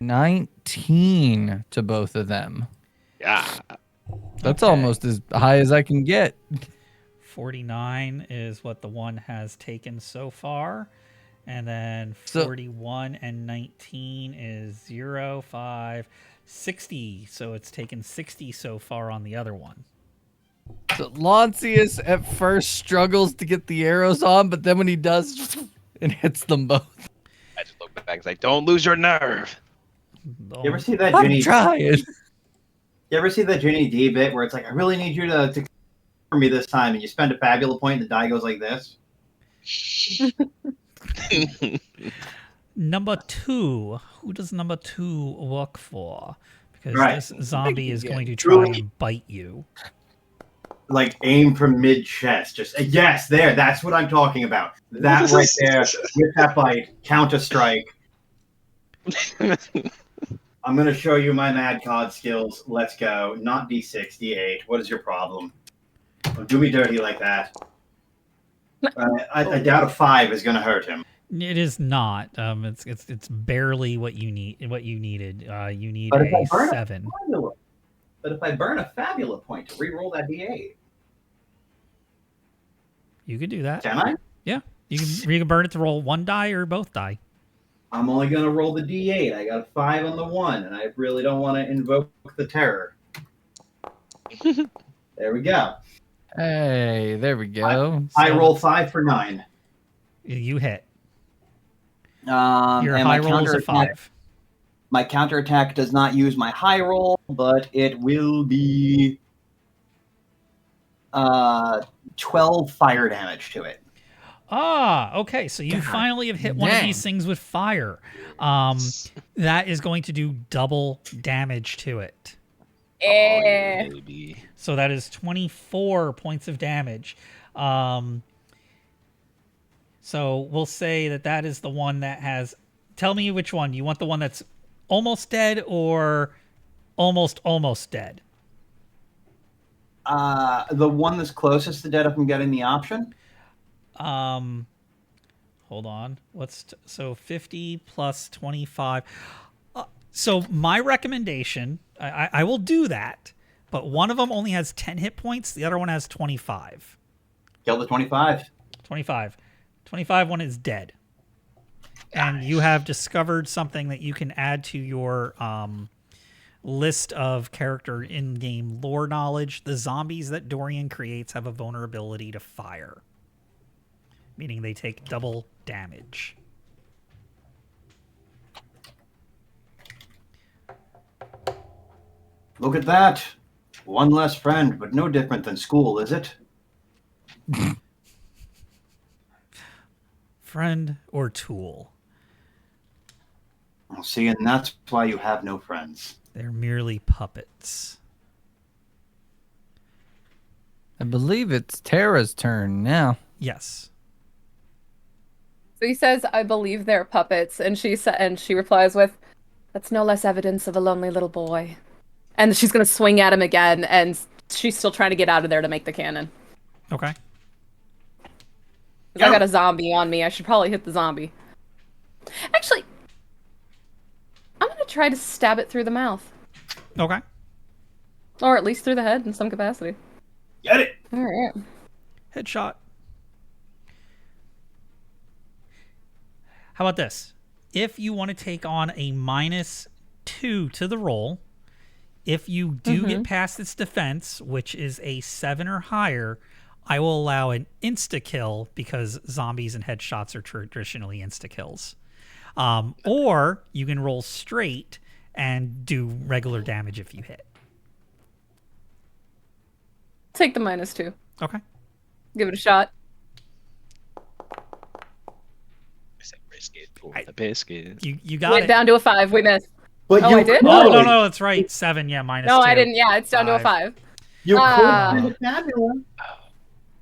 19 to both of them. yeah. That's Okay. almost as high as I can get. 49 is what the one has taken so far. And then So- 41 and 19 is 0, 5, 60. So it's taken 60 so far on the other one. So Lancius at first struggles to get the arrows on, but then when he does, it hits them both. I just look back and say, "Don't lose your nerve." You ever see that I'm Ginny? trying. You ever see that Ginny D bit where it's like, I really need you to for me this time, and you spend a fabula point, and the die goes like this. Number 2. Who does number 2 work for? Because Right. this zombie is Yeah, going to try truly. and bite you. Like aim from mid chest. Just yes, there. That's what I'm talking about. That right there with that bite. Counter strike. I'm gonna show you my mad card skills. Let's go. Not D6, D8. What is your problem? Don't do me dirty like that. I doubt a 5 is gonna hurt him. It is not. It's barely what you need. What you needed. You need But if I a burn 7. Fabula. But if I burn a fabula point to re-roll that D8, You could do that. Can I? Yeah. You can burn it to roll 1 die or both die. I'm only going to roll the d8. I got a 5 on the 1, and I really don't want to invoke the terror. There we go. Hey, there we go. I roll 5 for 9. You hit. Your And high roll is a 5. My counterattack does not use my high roll, but it will be 12 fire damage to it. Ah, okay. So you finally have hit one of these things with fire. That is going to do double damage to it. Eh. Baby. So that is 24 points of damage. So we'll say that is the one that has... Tell me which one. You want the one that's almost dead or almost dead? The one that's closest to dead if I'm getting the option. Hold on. So 50 plus 25. So my recommendation, I will do that, but one of them only has 10 hit points. The other one has 25. Kill the 25. 25. 25 one is dead. And you have discovered something that you can add to your list of character in-game lore knowledge. The zombies that Dorian creates have a vulnerability to fire, meaning they take double damage. Look at that. One less friend, but no different than school, is it? Friend or tool? Well, see, and that's why you have no friends. They're merely puppets. I believe it's Tara's turn now. Yes. So he says, "I believe they're puppets," and she replies with, "That's no less evidence of a lonely little boy." And she's gonna swing at him again, and she's still trying to get out of there to make the cannon. Okay. 'Cause I got a zombie on me. I should probably hit the zombie. Actually, I'm gonna try to stab it through the mouth, Okay. or at least through the head in some capacity. Get it! All right. Headshot. How about this? If you want to take on a -2 to the roll, if you do get past its defense, which is a 7 or higher, I will allow an insta-kill because zombies and headshots are traditionally insta-kills. Or you can roll straight and do regular damage if you hit. Take the -2. Okay. Give it a shot. It's a biscuit for the biscuit. You got Went it. down to a 5. We missed. But Oh, you I did? could- Oh, no, that's right. 7, yeah, -2. No, I didn't. Yeah, it's down to a 5. You Ah. could do the fabula.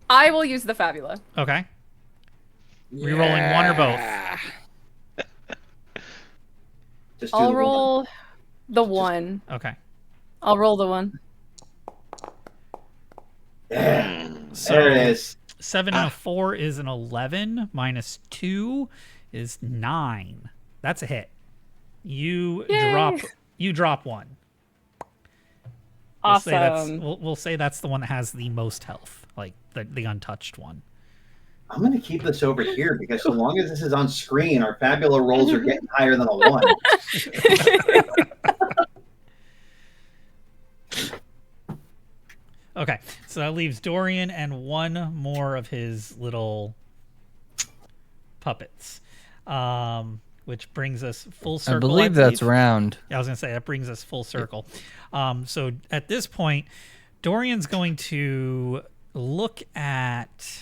I will use the Fabula. Okay. Rerolling one or both? Just do I'll the roll the 1. Okay. I'll roll the 1. Yeah. So There it is. 7 and a 4 is an 11. -2 is 9. That's a hit. You Yay. drop one. Awesome. We'll say that's the one that has the most health, like the untouched one. I'm going to keep this over here because so long as this is on screen, our fabula rolls are getting higher than a 1. Okay, so that leaves Dorian and one more of his little puppets, which brings us full circle. I believe that's round. Yeah, I was going to say that brings us full circle. So at this point, Dorian's going to look at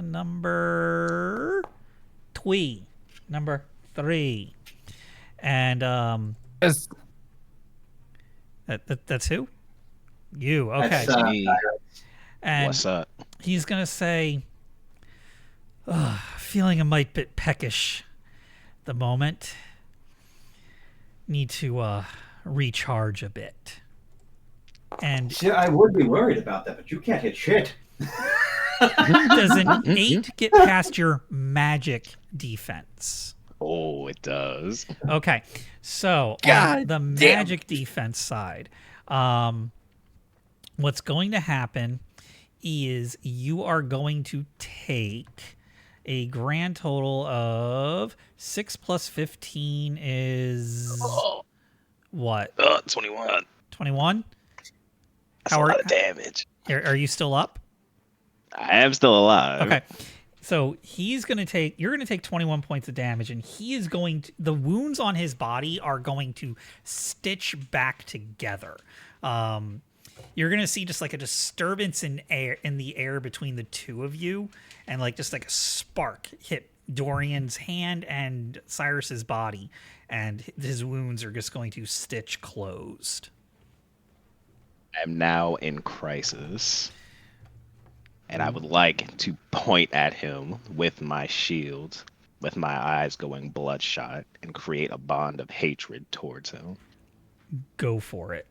number 3. And Yes. that's who? You. Okay. That's, Gee, And what's up? he's going to say, feeling a mite bit peckish at the moment. Need to recharge a bit. And See, I would be worried about that, but you can't hit shit. does an 8 get past your magic defense? Oh, it does. Okay. So on God the damn. magic defense side, what's going to happen is you are going to take a grand total of 6 plus 15 is what? 21. 21? That's a lot of damage. Are you still up? I am still alive. Okay. So you're going to take 21 points of damage, and the wounds on his body are going to stitch back together. You're going to see just like a disturbance in the air between the two of you, and like just like a spark hit Dorian's hand and Cyrus's body, and his wounds are just going to stitch closed. I am now in crisis. And I would like to point at him with my shield, with my eyes going bloodshot, and create a bond of hatred towards him. Go for it.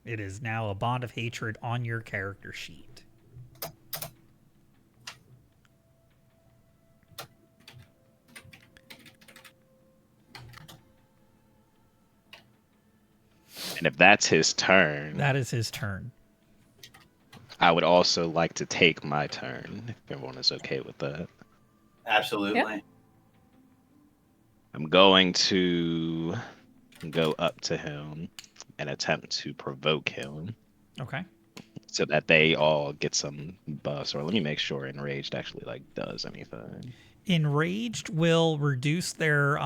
It is now a bond of hatred on your character sheet. And if that's his turn, That is his turn. I would also like to take my turn, if everyone is okay with that. Absolutely. Yeah. I'm going to go up to him and attempt to provoke him Okay. so that they all get some buffs. Or let me make sure Enraged actually like does anything. Enraged will reduce their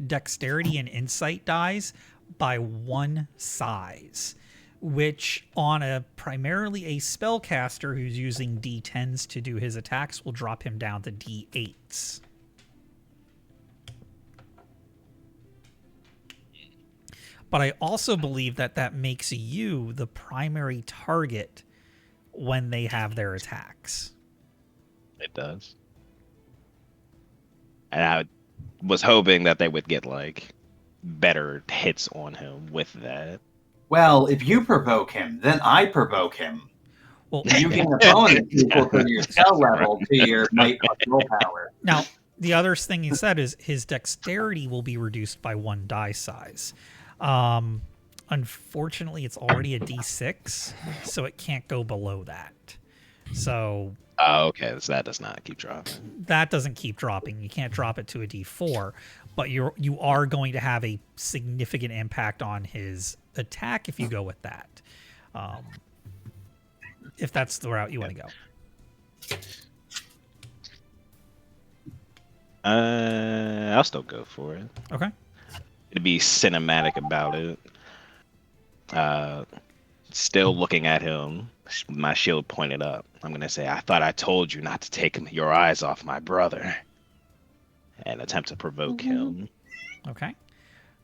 dexterity and insight dies by 1 size, which on primarily a spellcaster who's using D10s to do his attacks will drop him down to D8s. But I also believe that makes you the primary target when they have their attacks. It does. And I was hoping that they would get like better hits on him with that. Well, if you provoke him, then I provoke him. Well, You get a bonus equal to your spell level to your might plus willpower. now, the other thing he said is his dexterity will be reduced by 1 die size. Unfortunately, it's already a D6, so it can't go below that. So Oh, okay. So that does not keep dropping. that doesn't keep dropping. You can't drop it to a D4, but you are going to have a significant impact on his attack if you go with that. If that's the route you want to go. I'll still go for it. Okay. To be cinematic about it. Still looking at him, my shield pointed up. I'm gonna say, "I thought I told you not to take your eyes off my brother," and attempt to provoke him. Okay.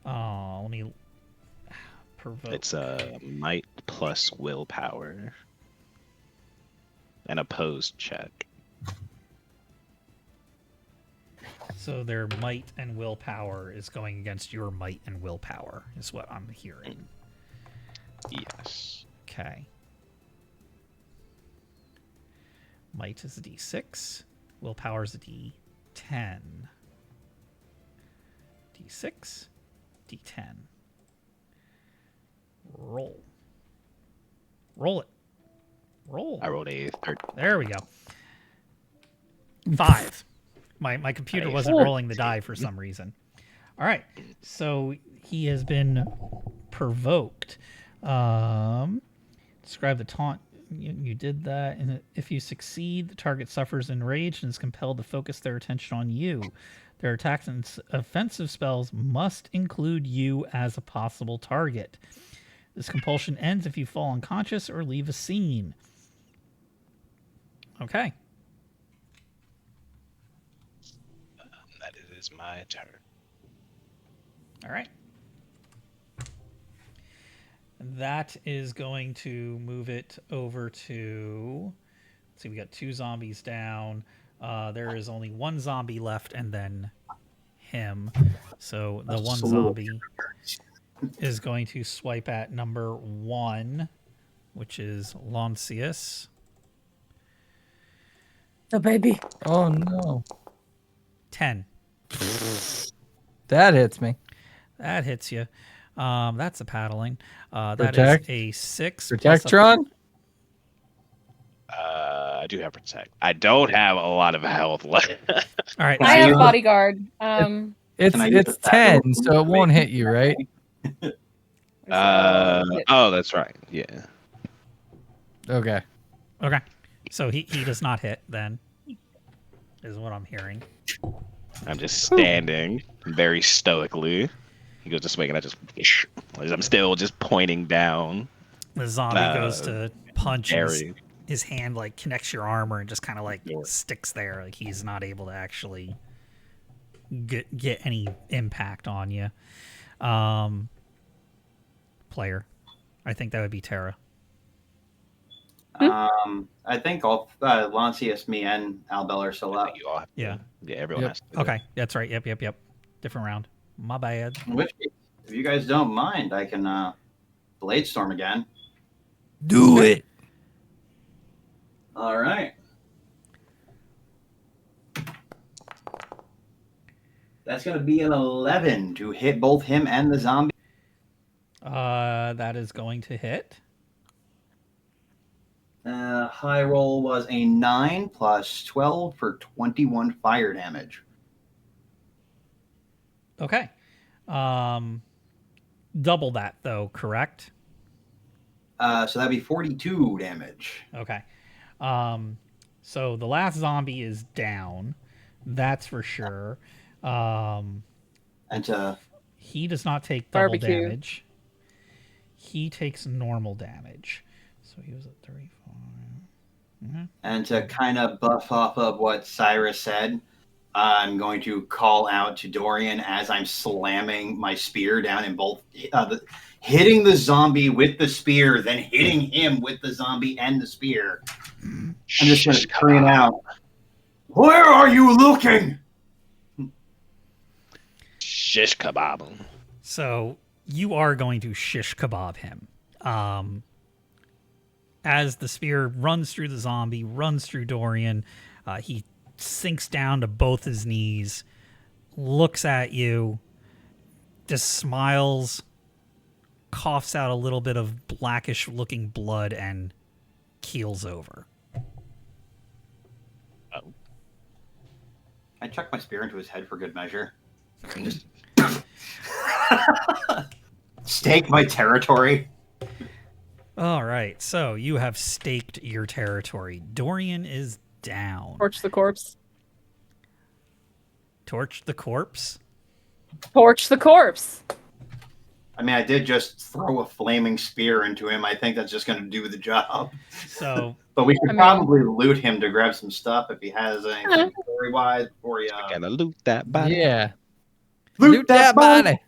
Let me provoke. It's a might plus willpower, an opposed check. So their might and willpower is going against your might and willpower, is what I'm hearing. Yes. Okay. Might is a D6. Willpower is a D10. D6. D10. Roll. Roll it. Roll. I rolled a 13. There we go. 5. My computer wasn't rolling the die for some reason. All right. So he has been provoked. Describe the taunt. You did that. And if you succeed, the target suffers enraged and is compelled to focus their attention on you. Their attacks and offensive spells must include you as a possible target. This compulsion ends if you fall unconscious or leave a scene. Okay. That is my turn. All right. That is going to move it over to... Let's see, we got 2 zombies down. There is only 1 zombie left and then him. So the 1 zombie is going to swipe at number 1, which is Lancius. The baby. Oh no. 10. That hits me. That hits you. That's a paddling. That Protect. is a 6. Protectron? I do have protect. I don't have a lot of health left. All right. I I have use- bodyguard. Can I use It's that 10, little so it won't hit you, right? Oh, that's right. Yeah. Okay. Okay. So he does not hit then, is what I'm hearing. I'm just standing very stoically. He goes to swing, and I just. I'm still just pointing down. The zombie goes to punch, and Harry. his hand like connects your armor and just kind of like Yeah. sticks there. Like he's not able to actually get any impact on you. Player, I think that would be Tara. I think all Lancius, me, and Albel are still I up. think you all have to- Yeah. Yeah, everyone Yep. has to. Okay, that's right. Yep. Different round. My bad. In which case, if you guys don't mind, I can Blade Storm again. Do it. All right. That's going to be an 11 to hit both him and the zombie. That is going to hit. High roll was a 9 plus 12 for 21 fire damage. Okay. Double that though, correct? So that'd be 42 damage. Okay. So the last zombie is down. That's for sure. And to He does not take double Barbecue. damage. He takes normal damage. So he was at 35. And to kind of buff off of what Cyrus said, I'm going to call out to Dorian as I'm slamming my spear down in both, hitting the zombie with the spear, then hitting him with the zombie and the spear. I'm just going to scream out, "Where are you looking?" Shish kebab him. So you are going to shish kebab him. As the spear runs through the zombie, runs through Dorian, he sinks down to both his knees, looks at you, just smiles, coughs out a little bit of blackish looking blood, and keels over. I chucked my spear into his head for good measure. Just stake my territory. All right, so you have staked your territory. Dorian is down. Torch the corpse. Torch the corpse. Torch the corpse. I mean, I did just throw a flaming spear into him. I think that's just going to do the job. So But we could I mean- probably loot him to grab some stuff if he has anything story-wise before he... Gotta loot that body. Yeah. Loot that body!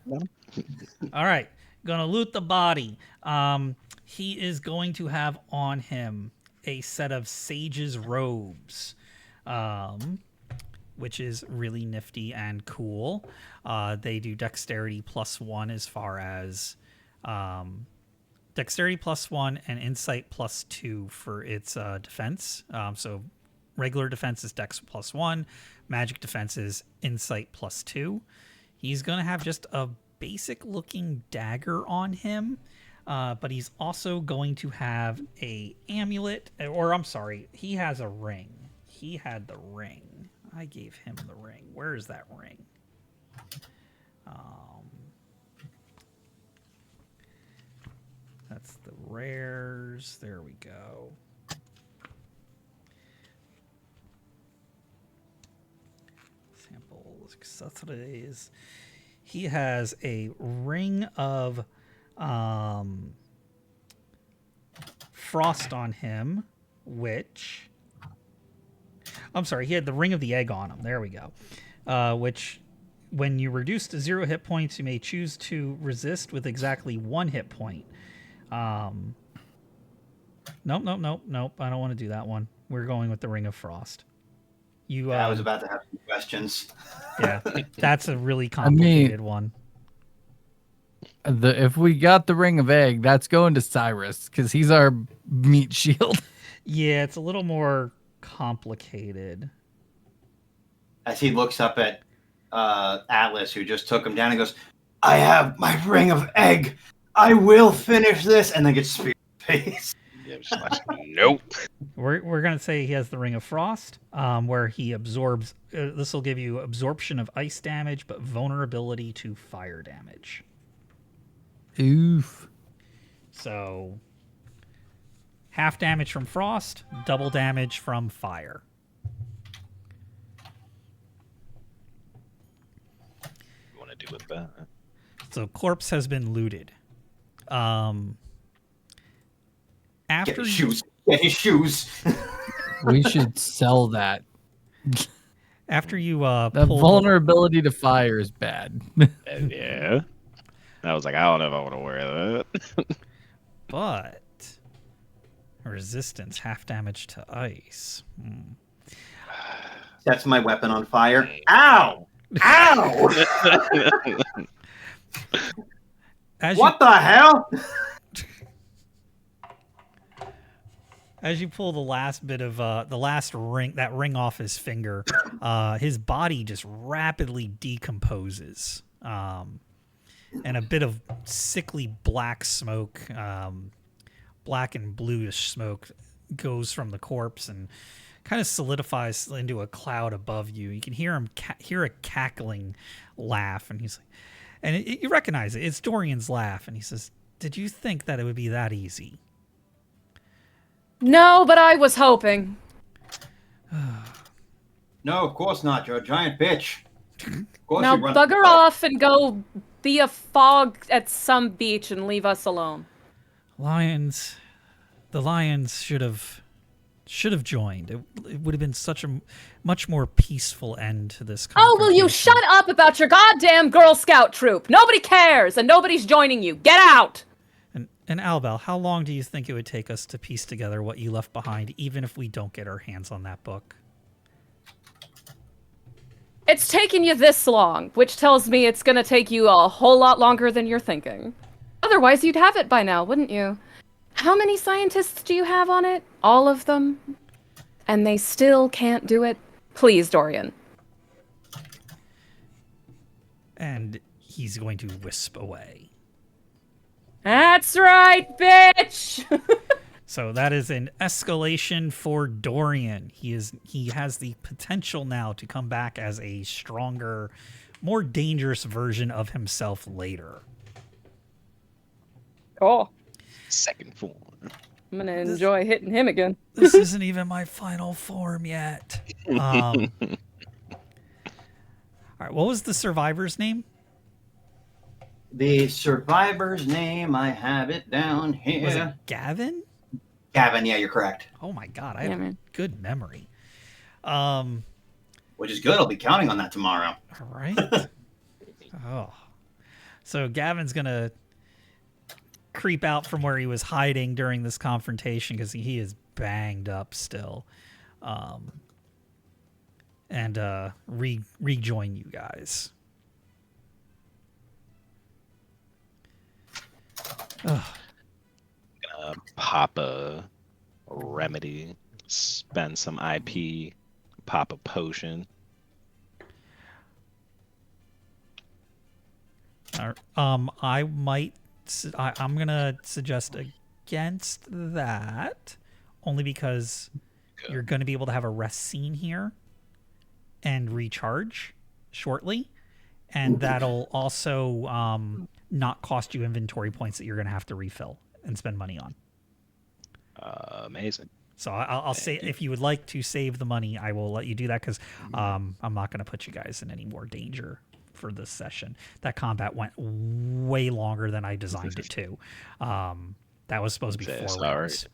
all right, gonna loot the body. He is going to have on him a set of sage's robes, which is really nifty and cool. They do dexterity +1 as far as dexterity +1 and insight +2 for its defense. So regular defense is dex +1, magic defense is insight +2. He's going to have just a basic looking dagger on him. But he's also going to have a amulet, or I'm sorry, he has a ring. He had the ring. I gave him the ring. Where is that ring? That's the rares. There we go. Samples, accessories. He has a ring of frost on him, which I'm sorry, he had the ring of the egg on him. There we go. Which, when you reduce to 0 hit points, you may choose to resist with exactly 1 hit point. Nope. I don't want to do that one. We're going with the ring of frost. You, I was about to have some questions. yeah, that's a really complicated one. If we got the ring of egg, that's going to Cyrus because he's our meat shield. Yeah, it's a little more complicated. As he looks up at Atlas, who just took him down, and goes, "I have my ring of egg. I will finish this," and then gets speared in the face. Yeah, just like, nope. We're gonna say he has the Ring of Frost, where he absorbs. This will give you absorption of ice damage, but vulnerability to fire damage. Oof. So half damage from frost, double damage from fire. You want to do with that? So corpse has been looted. Get After his shoes. Get his shoes. We should sell that. after you The pull vulnerability to fire is bad. Yeah. I was like, I don't know if I want to wear that. but resistance half damage to ice. Sets my weapon on fire. Ow! Ow! What the hell? As you pull the last bit of the last ring, that ring off his finger, his body just rapidly decomposes, and a bit of sickly black smoke, black and bluish smoke, goes from the corpse and kind of solidifies into a cloud above you. You can hear him hear a cackling laugh, and he's like, and you recognize it. It's Dorian's laugh, and he says, "Did you think that it would be that easy?" No, but I was hoping. No, of course not. You're a giant bitch. Of course Now you run- bugger off and go be a fog at some beach and leave us alone. The lions should have joined. It would have been such a much more peaceful end to this Oh, will you confrontation. shut up about your goddamn Girl Scout troop? Nobody cares, and nobody's joining you. Get out! And Albel, how long do you think it would take us to piece together what you left behind, even if we don't get our hands on that book? It's taken you this long, which tells me it's gonna take you a whole lot longer than you're thinking. Otherwise, you'd have it by now, wouldn't you? How many scientists do you have on it? All of them? And they still can't do it? Please, Dorian. And he's going to wisp away. That's right, bitch! So that is an escalation for Dorian. He has the potential now to come back as a stronger, more dangerous version of himself later. Cool. Second form. I'm gonna enjoy hitting him again. This isn't even my final form yet. All right, what was the survivor's name? The survivor's name, I have it down here. Was it Gavin? Gavin, yeah, you're correct. Oh my god, I Yeah, have a man. good memory. Which is good. I'll be counting on that tomorrow. All right. Oh. So Gavin's going to creep out from where he was hiding during this confrontation because he is banged up still. And rejoin you guys. Ugh. Gonna pop a remedy, spend some IP, pop a potion. I'm gonna suggest against that, only because you're gonna be able to have a rest scene here and recharge shortly, and that'll also not cost you inventory points that you're gonna have to refill and spend money on. Amazing. So I'll say, if you would like to save the money, I will let you do that, because I'm not going to put you guys in any more danger for this session. That combat went way longer than I designed it to. That was supposed to be 4 rounds.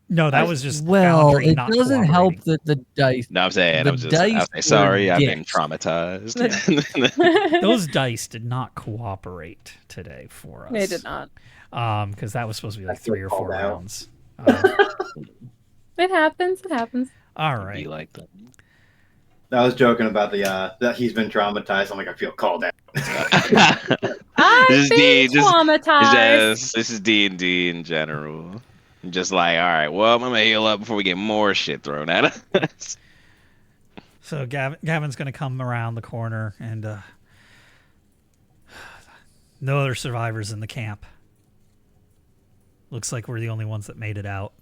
No, that was just Well, boundary, it not doesn't help cooperating. that the dice. No, I'm saying, The I was dice sorry, were I've been dicks. traumatized. Those dice did not cooperate today for us. They did not. Because that was supposed to be like I feel 3 or 4 called out. rounds. It happens. It happens. All Be right. like that. I was joking about the that he's been traumatized. I'm like, I feel called out. I've This is been D, traumatized. this is D&D in general. Just like, all right, well, I'm gonna heal up before we get more shit thrown at us. So Gavin's going to come around the corner, and no other survivors in the camp. Looks like we're the only ones that made it out.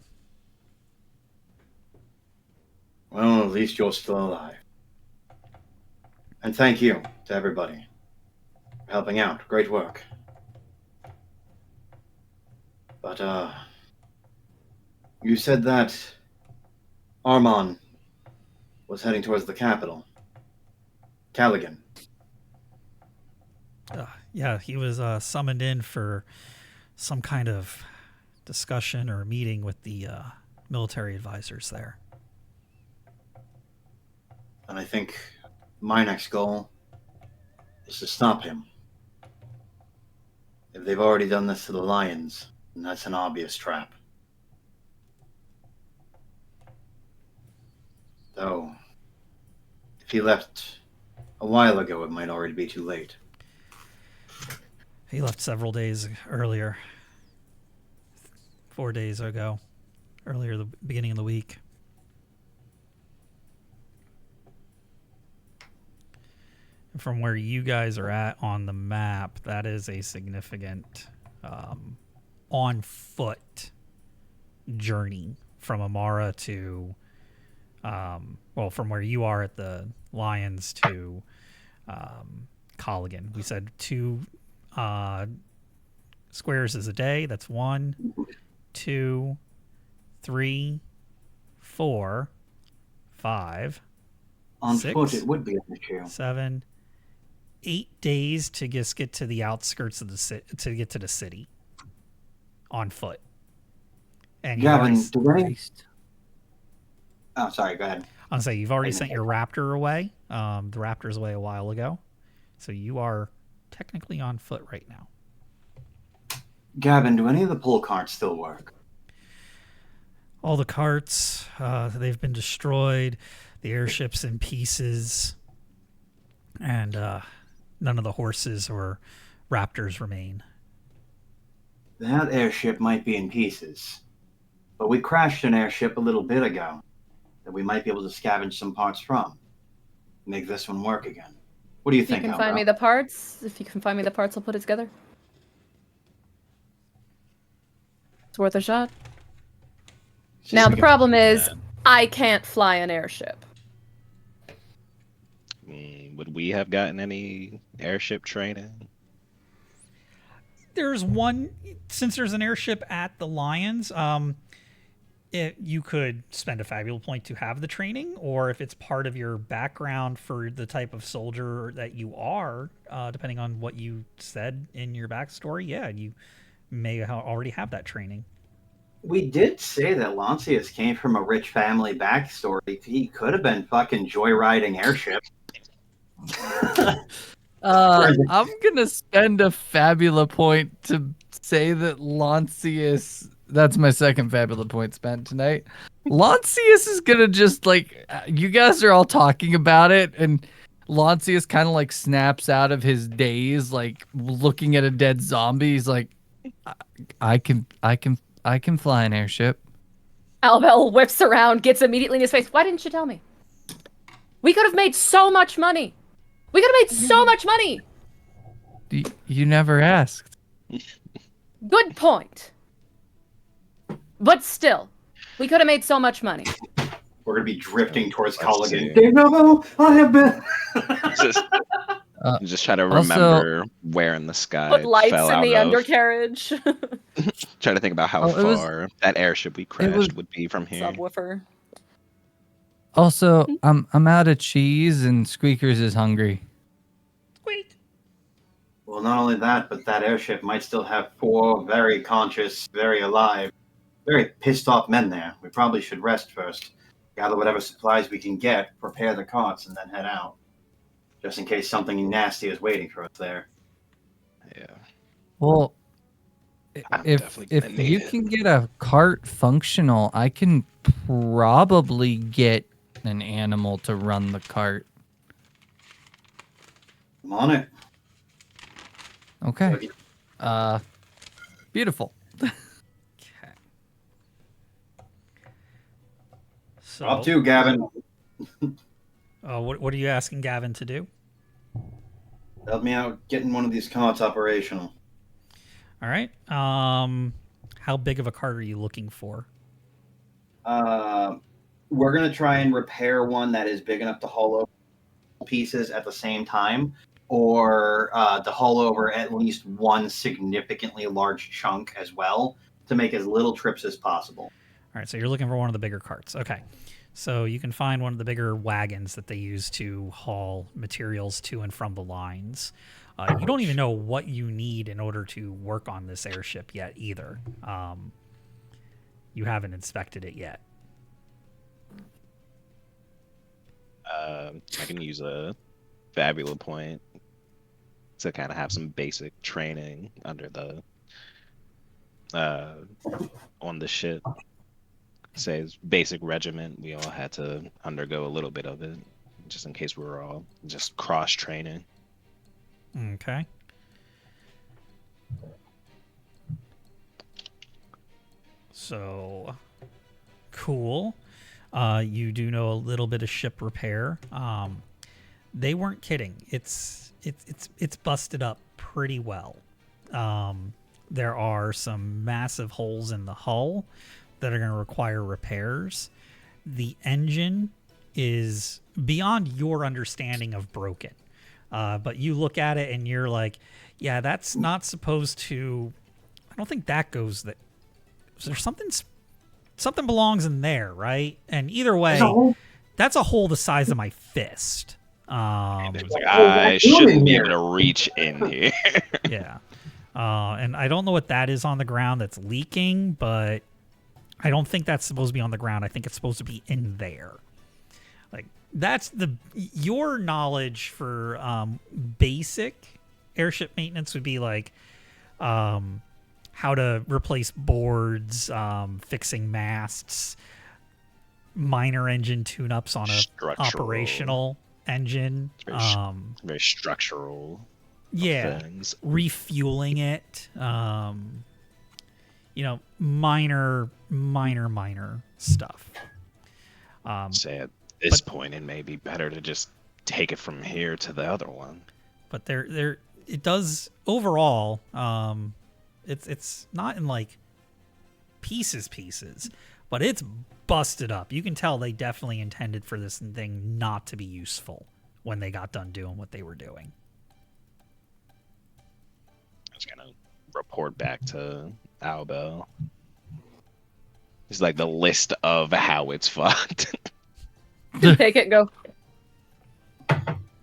Well, at least you're still alive. And thank you to everybody for helping out. Great work. But, you said that Armon was heading towards the capital. Callaghan. Yeah, he was summoned in for some kind of discussion or meeting with the military advisors there. And I think my next goal is to stop him. If they've already done this to the Lions, then that's an obvious trap. Though, if he left a while ago, it might already be too late. He left several days earlier. 4 days ago. Earlier, the beginning of the week. From where you guys are at on the map, that is a significant on-foot journey from Amara to, from where you are at the Lions to Callaghan. We said 2 squares is a day. That's 1, 2, 3, 4, 5, On 6, foot, it would be an issue. 7, 8 days to just get to the outskirts of to get to the city on foot. And Gavin, Christ. Oh, sorry, go ahead. I'll say you've already sent your raptor away. The raptor's away a while ago, so you are technically on foot right now. Gavin, do any of the pull carts still work? All the carts, they've been destroyed. The airship's in pieces, and none of the horses or raptors remain. That airship might be in pieces, but we crashed an airship a little bit ago that we might be able to scavenge some parts from. Make this one work again. What do you If you think, can Alvaro? find me the parts, I'll put it together. It's worth a shot. Now the problem is, I can't fly an airship. Would we have gotten any airship training? There's one, since there's an airship at the Lions, you could spend a fabulous point to have the training, or if it's part of your background for the type of soldier that you are, depending on what you said in your backstory, yeah, you may already have that training. We did say that Lancius came from a rich family backstory. He could have been fucking joyriding airships. I'm gonna spend a fabula point to say that Lancius. That's my second fabula point spent tonight. Lancius is gonna just you guys are all talking about it, and Lancius kind of snaps out of his daze, looking at a dead zombie. He's like, I can fly an airship. Albel whips around, gets immediately in his face. Why didn't you tell me? We could have made so much money. You never asked. Good point. But still, we could have made so much money. We're going to be drifting towards Let's Callaghan. see. De novo, I have been. Just try to remember where in the sky Put it lights fell in out the of. undercarriage. Try to think about how far that airship we crashed would be from here. Subwoofer. Also, I'm out of cheese, and Squeakers is hungry. Squeak. Well, not only that, but that airship might still have 4 very conscious, very alive, very pissed off men there. We probably should rest first, gather whatever supplies we can get, prepare the carts, and then head out. Just in case something nasty is waiting for us there. Yeah. Well, I'm if definitely gonna need you it. can get a cart functional, I can probably get an animal to run the cart. I'm on it. Okay. Beautiful. Okay. So, Up to Gavin. what are you asking Gavin to do? Help me out getting one of these carts operational. All right. How big of a cart are you looking for? We're gonna try and repair one that is big enough to haul over pieces at the same time, or to haul over at least one significantly large chunk as well, to make as little trips as possible. All right, so you're looking for one of the bigger carts. Okay. So you can find one of the bigger wagons that they use to haul materials to and from the lines. You don't even know what you need in order to work on this airship yet either. You haven't inspected it yet. I can use a fabula point to kind of have some basic training under the on the ship. Say it's basic regiment, we all had to undergo a little bit of it, just in case we were all just cross training. Okay. So, cool. You do know a little bit of ship repair. They weren't kidding. It's busted up pretty well. There are some massive holes in the hull that are going to require repairs. The engine is beyond your understanding of broken. But you look at it and you're like, yeah, that's not supposed to... I don't think that goes... There's something belongs in there, right? And either way, that's a hole the size of my fist. It was like, I shouldn't be able to reach in here. Yeah. And I don't know what that is on the ground that's leaking, but I don't think that's supposed to be on the ground. I think it's supposed to be in there. Like, that's your knowledge for basic airship maintenance would be like how to replace boards, fixing masts, minor engine tune-ups on a operational engine. Very structural things. Refueling it. Minor stuff. Say at this point, it may be better to just take it from here to the other one. But it does overall. It's not in like pieces, but it's busted up. You can tell they definitely intended for this thing not to be useful when they got done doing what they were doing. I was gonna report back to Albel. It's like the list of how it's fucked. Take it, go.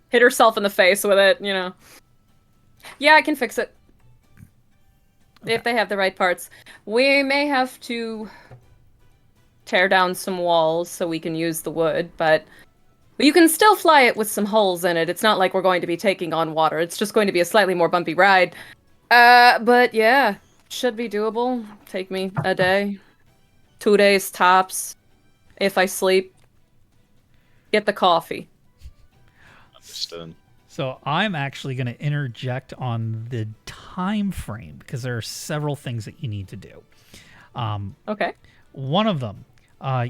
Hit herself in the face with it, Yeah, I can fix it. Okay. If they have the right parts. We may have to tear down some walls so we can use the wood, but you can still fly it with some holes in it. It's not like we're going to be taking on water. It's just going to be a slightly more bumpy ride. But yeah, should be doable. Take me a day. 2 days tops. If I sleep. Get the coffee. Understood. So I'm actually going to interject on the time frame because there are several things that you need to do. Okay. One of them,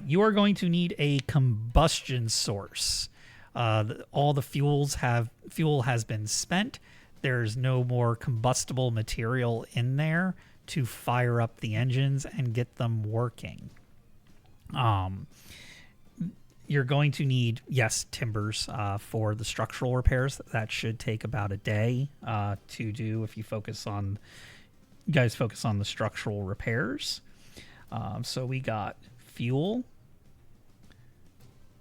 you are going to need a combustion source. All the fuel has been spent. There's no more combustible material in there to fire up the engines and get them working. You're going to need, timbers for the structural repairs. That should take about a day to do if you guys focus on the structural repairs. So we got fuel,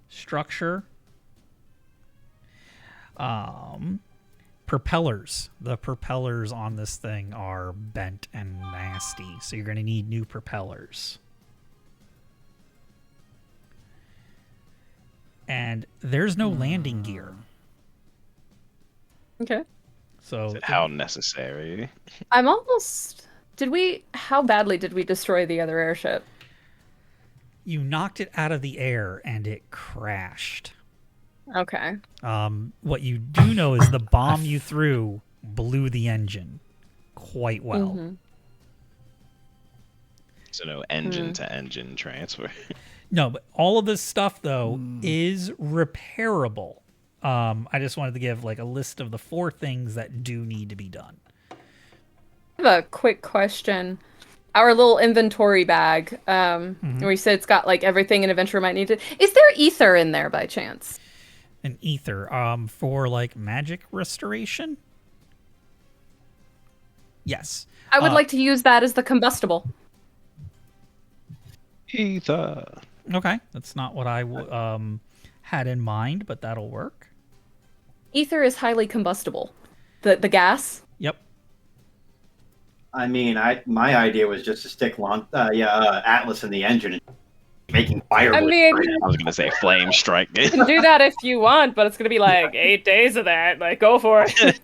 structure, propellers. The propellers on this thing are bent and nasty, so you're going to need new propellers. And there's no landing gear. Okay. So how necessary? I'm almost... How badly did we destroy the other airship? You knocked it out of the air and it crashed. Okay. What you do know is the bomb you threw blew the engine quite well. Mm-hmm. So no engine to engine transfer. No, but all of this stuff, though, is repairable. I just wanted to give like a list of the 4 things that do need to be done. I have a quick question. our little inventory bag. Where you said it's got like everything an adventurer might need to. Is there ether in there by chance? An ether, for like magic restoration. Yes. I would like to use that as the combustible. Ether. Okay, that's not what I had in mind, but that'll work. Ether is highly combustible. The gas. Yep. I mean, my idea was just to stick Atlas in the engine and making fire. I mean, I was gonna say flame strike. you can do that if you want, but it's gonna be like 8 days of that. Like, go for it.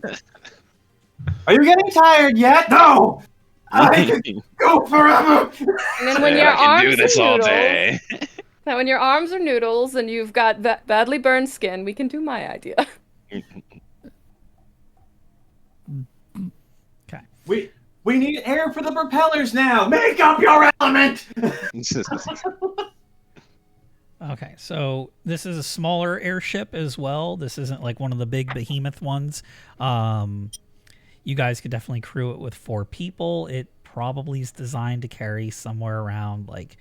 Are you getting tired yet? No! I can go forever! And then when your I can arms do this are all noodles, day. now when your arms are noodles and you've got badly burned skin, we can do my idea. Okay. We need air for the propellers now! Make up your element! Okay, so this is a smaller airship as well. This isn't like one of the big behemoth ones. You guys could definitely crew it with 4 people. It probably is designed to carry somewhere around like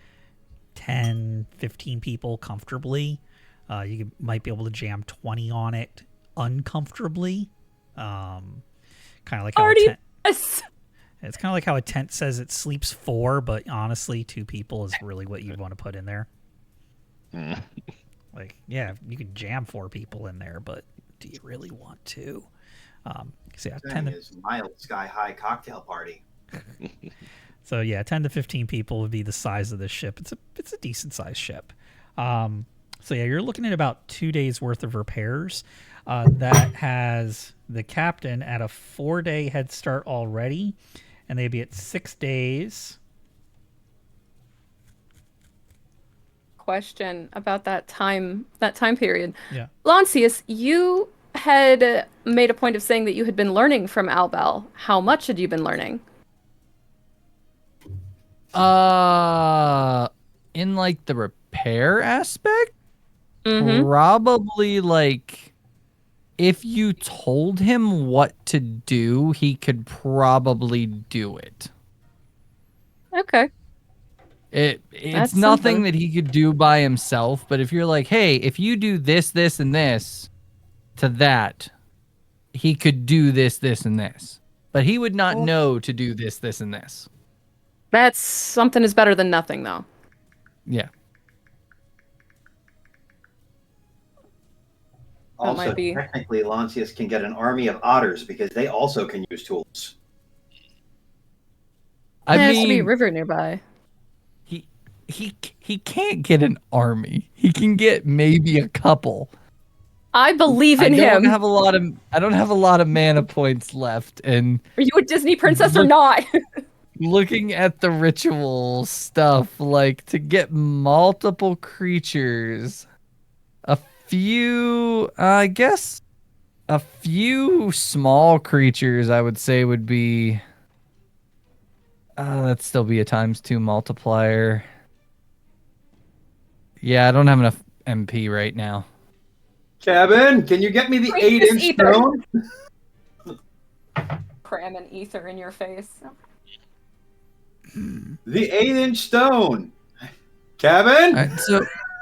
10, 15 people comfortably. Might be able to jam 20 on it uncomfortably. Kind of like how a tent. Yes. It's kind of like how a tent says it sleeps 4, but honestly, 2 people is really what you'd want to put in there. Like, yeah, you could jam 4 people in there, but do you really want to? So yeah, 10 is mild sky high cocktail party. So yeah, 10 to 15 people would be the size of this ship. It's a decent sized ship. So yeah, you're looking at about 2 days worth of repairs. That has the captain at a 4-day head start already, and they'd be at 6 days. Question about that time period. Yeah. Lancius, you had made a point of saying that you had been learning from Albel. How much had you been learning? In like the repair aspect, Mm-hmm. probably like if you told him what to do, he could probably do it. Okay. It's That's nothing something. that he could do by himself, but if you're like, hey, if you do this, this, and this to that, he could do this, this, and this. But he would not know to do this, this, and this. That's something is better than nothing, though. Yeah. That Also, might be- technically, Lancius can get an army of otters because they also can use tools. I There has to be a mean, river nearby. he can't get an army. He can get maybe a couple. I believe in I him. don't have a lot of mana points left, and Are you a Disney princess or not? looking at the ritual stuff, like to get multiple creatures, a few small creatures I would say would be that'd still be a ×2 multiplier. Yeah, I don't have enough MP right now. Cabin, can you get me the Drink this 8-inch ether. stone? Cram an ether in your face. The 8-inch stone. Cabin? All right,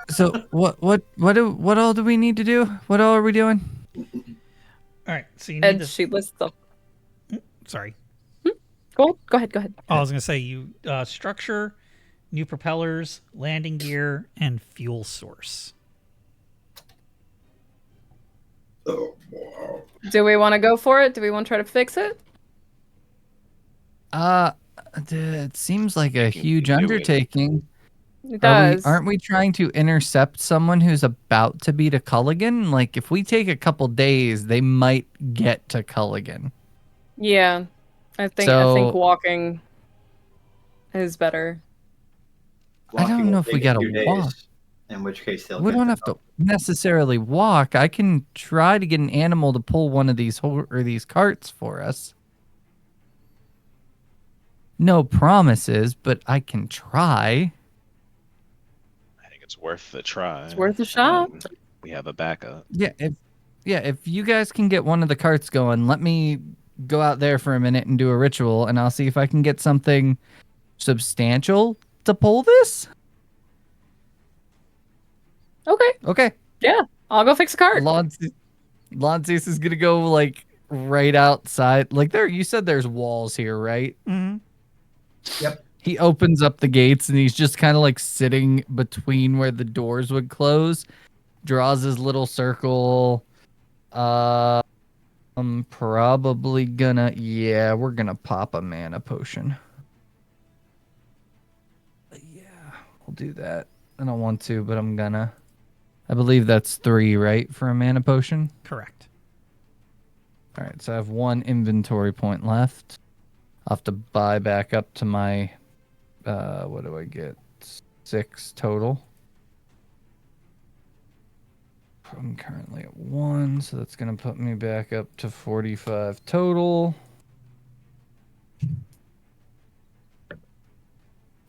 so what all do we need to do? What all are we doing? All right, so you need And to. she lists them. Sorry. Go ahead. Oh, I was gonna say you structure, new propellers, landing gear, and fuel source. Do we want to go for it? Do we want to try to fix it? It seems like a huge do it. undertaking. It does. Aren't we trying to intercept someone who's about to be to Culligan? Like, if we take a couple days, they might get to Culligan. Yeah. I think So- walking is better. I don't Walking know will if we take a gotta few days, walk. in which case they'll We get don't to have to necessarily walk. I can try to get an animal to pull one of these these carts for us. No promises, but I can try. I think it's worth the try. It's worth a shot. We have a backup. Yeah, if you guys can get one of the carts going, let me go out there for a minute and do a ritual, and I'll see if I can get something substantial to pull this. Okay. Okay. Yeah. I'll go fix a cart. Lancius is gonna go like right outside. Like you said there's walls here, right? Mm-hmm. Yep. He opens up the gates and he's just kind of like sitting between where the doors would close. Draws his little circle. I'm probably gonna we're gonna pop a mana potion. Yeah, we'll do that. I don't want to, but I'm gonna. I believe that's 3, right, for a mana potion? Correct. All right, so I have 1 inventory point left. I'll have to buy back up to my, what do I get? 6 total. I'm currently at 1, so that's going to put me back up to 45 total.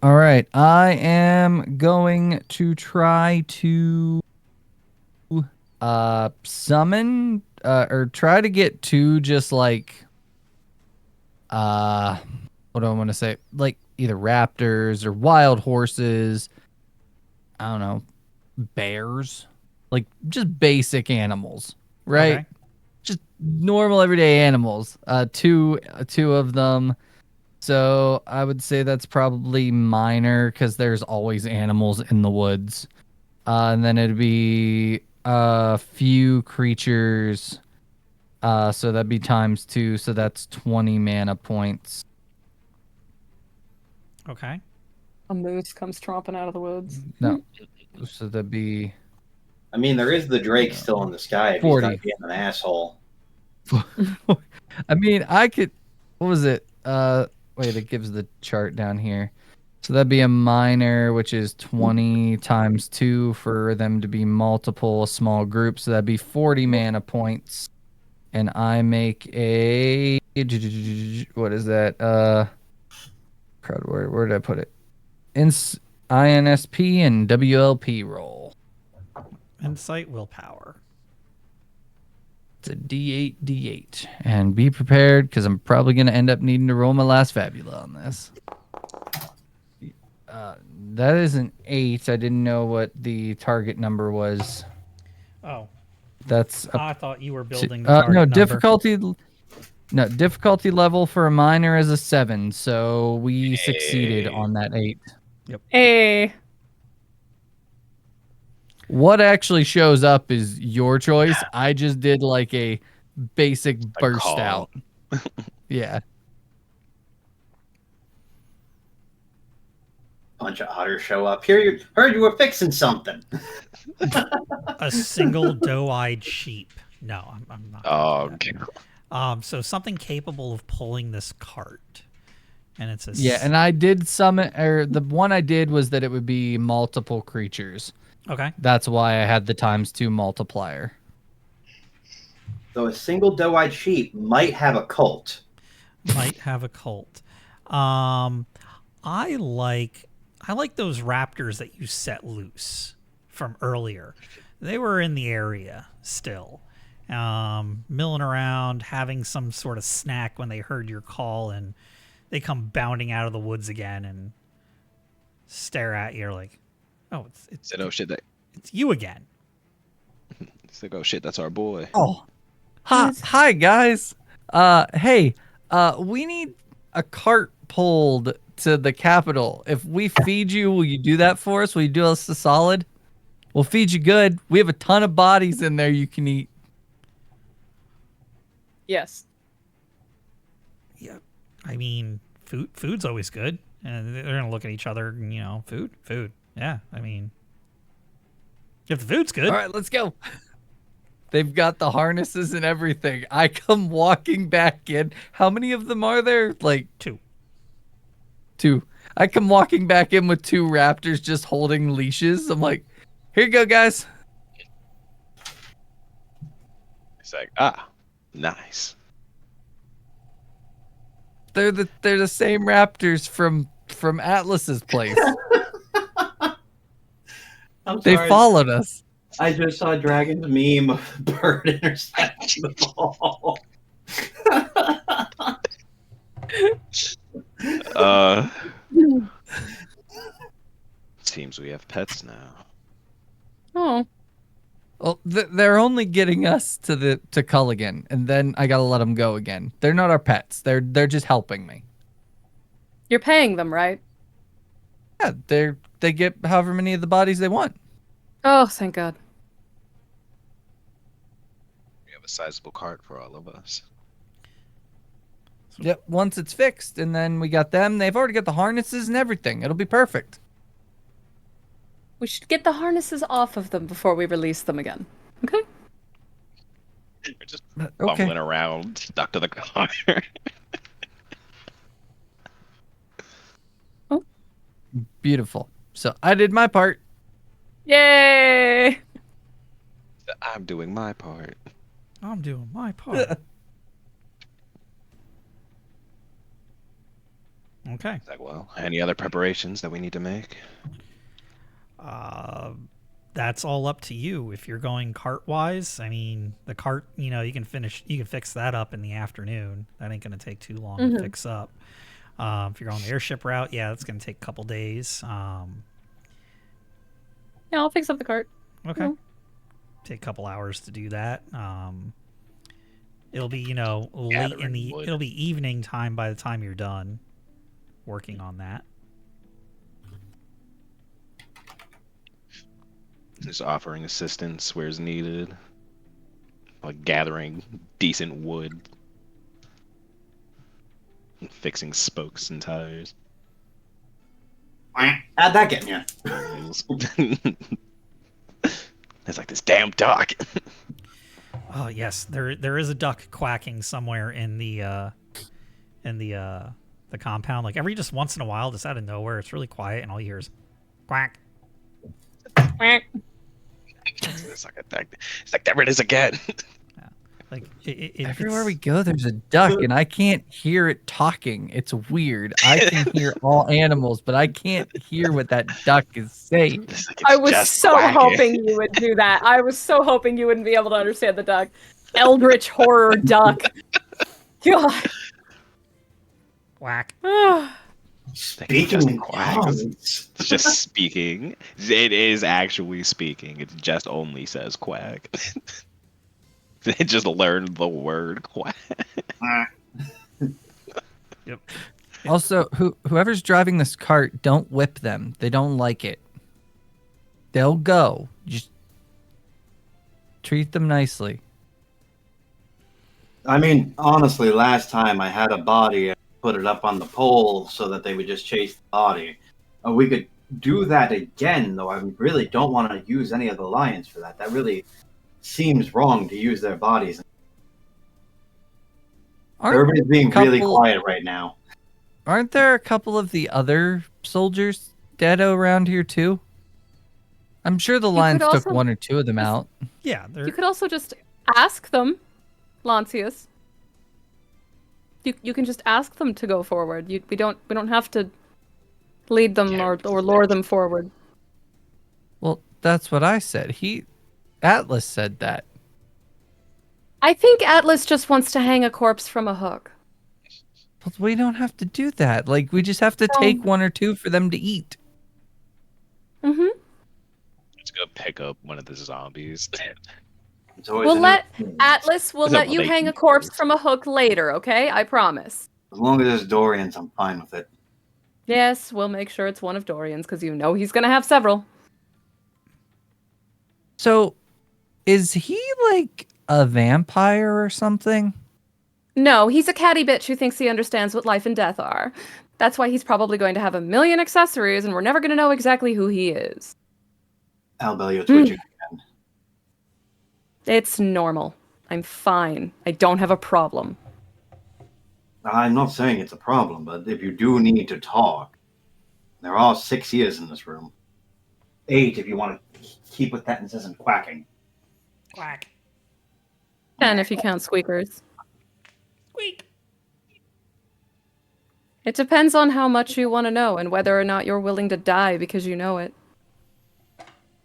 All right, I am going to try to summon or try to get 2 just like what do I want to say? Like either raptors or wild horses. I don't know, bears. Like just basic animals, right? Okay. Just normal everyday animals. Two of them. So I would say that's probably minor because there's always animals in the woods. And then it'd be a few creatures. So that'd be times 2. So that's 20 mana points. Okay. A moose comes tromping out of the woods. No. So that'd be I mean, there is the Drake still in the sky if 40. he's not being an asshole. I mean, I could. What was it? Wait, it gives the chart down here. So that'd be a minor, which is 20 times 2 for them to be multiple, a small group. So that'd be 40 mana points. And I make a. What is that? Crowd, where did I put it? INSP and WLP roll. Insight, willpower. It's a D8. And be prepared because I'm probably going to end up needing to roll my last Fabula on this. That is an 8. I didn't know what the target number was. Oh, That's I thought you were building the target no number. difficulty level for a minor is a 7, so we succeeded on that 8. Hey. What actually shows up is your choice. I just did like a basic burst call. out. Yeah. Bunch of otters show up. Heard you were fixing something. A single doe-eyed sheep. No, I'm not. Oh, doing that. So something capable of pulling this cart, and it's a Yeah, and I did summon, or the one I did was that it would be multiple creatures. okay. That's why I had the ×2 multiplier. So a single doe-eyed sheep might have a cult. Might have a cult. I like those raptors that you set loose from earlier. They were in the area still, milling around, having some sort of snack when they heard your call, and they come bounding out of the woods again and stare at you like, oh, it's said, oh shit, it's you again. it's like, oh shit, that's our boy. Oh, hi guys. Hey, we need a cart pulled to the capital. If we feed you, will you do that for us? Will you do us a solid? We'll feed you good. We have a ton of bodies in there you can eat. Yes. Yeah, I mean, food's always good, and they're gonna look at each other. And, food. Yeah, I mean, if the food's good. All right, let's go. They've got the harnesses and everything. I come walking back in. How many of them are there? Like 2. 2. I come walking back in with 2 raptors just holding leashes. I'm like, here you go, guys. It's like, nice. They're the same raptors from Atlas's place. I'm They sorry. followed us. I just saw Dragon's meme of the bird intercepting the ball. seems we have pets now. Oh, Well, they're only getting us to Culligan, and then I gotta let them go again. They're not our pets. They're just helping me. you're paying them, right? Yeah, they get however many of the bodies they want. Oh, thank God. We have a sizable cart for all of us. Yep. Once it's fixed, and then we got them. They've already got the harnesses and everything. It'll be perfect. We should get the harnesses off of them before we release them again. Okay? We're just Okay. bumbling around, stuck to the car. Beautiful. So I did my part. Yay! I'm doing my part. I'm doing my part. Okay. It's like, well, any other preparations that we need to make? That's all up to you. If you're going cart wise, I mean, the cart, you can fix that up in the afternoon. That ain't gonna take too long to fix up. If you're on the airship route, yeah, that's gonna take a couple days. Yeah, I'll fix up the cart. Okay. Mhm. Take a couple hours to do that. It'll be, late in the wood. it'll be evening time by the time you're done working on that. Just offering assistance where's needed, like gathering decent wood, fixing spokes and tires. How'd that get you? It's like this damn duck. Oh yes, there is a duck quacking somewhere in the compound. Like every just once in a while, just out of nowhere, it's really quiet, and all you hear is quack. It's like there it is again. Like Everywhere we go, there's a duck, and I can't hear it talking. It's weird. I can hear all animals, but I can't hear what that duck is saying. It's like I it's was just so quacking. hoping you would do that. I was so hoping you wouldn't be able to understand the duck. Eldritch horror duck. God. Quack. Speaking in quacks. tongues. It's just speaking. It is actually speaking. It just only says quack. They just learned the word quack. Yep. Also, whoever's driving this cart, don't whip them. They don't like it. They'll go. Just treat them nicely. I mean, honestly, last time I had a body, I put it up on the pole so that they would just chase the body. We could do that again, though I really don't want to use any of the lions for that. That really seems wrong to use their bodies. Everybody's being really quiet right now. Aren't there a couple of the other soldiers dead around here too? I'm sure the lions took also- one or two of them out. Yeah, You could also just ask them, Lancius. You can just ask them to go forward. We don't have to lead them or lure them forward. Well, that's what I said. Atlas said that. I think Atlas just wants to hang a corpse from a hook. But we don't have to do that. Like, we just have to take one or two for them to eat. Mm-hmm. Let's go pick up one of the zombies. It's always We'll an let opportunity. Atlas will Is that let what you they hang a eat corpse first? from a hook later, okay? I promise. As long as it's Dorian's, I'm fine with it. Yes, we'll make sure it's one of Dorian's, because you know he's gonna have several. So, is he like a vampire or something? No, he's a catty bitch who thinks he understands what life and death are. That's why he's probably going to have a million accessories, and we're never gonna know exactly who he is. Albelio twitching again. It's normal. I'm fine. I don't have a problem. I'm not saying it's a problem, but if you do need to talk, there are 6 ears in this room. 8 if you want to keep with that incessant quacking. quack. 10 if you count squeakers. Squeak. It depends on how much you want to know and whether or not you're willing to die because you know it.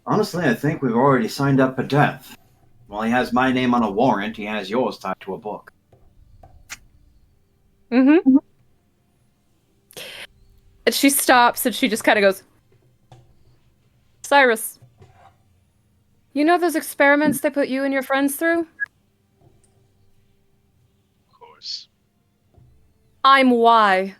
Honestly, I think we've already signed up for death. While he has my name on a warrant, he has yours tied to a book. Mm-hmm. And she stops and she just kind of goes, Cyrus, you know those experiments they put you and your friends through? Of course. I'm why.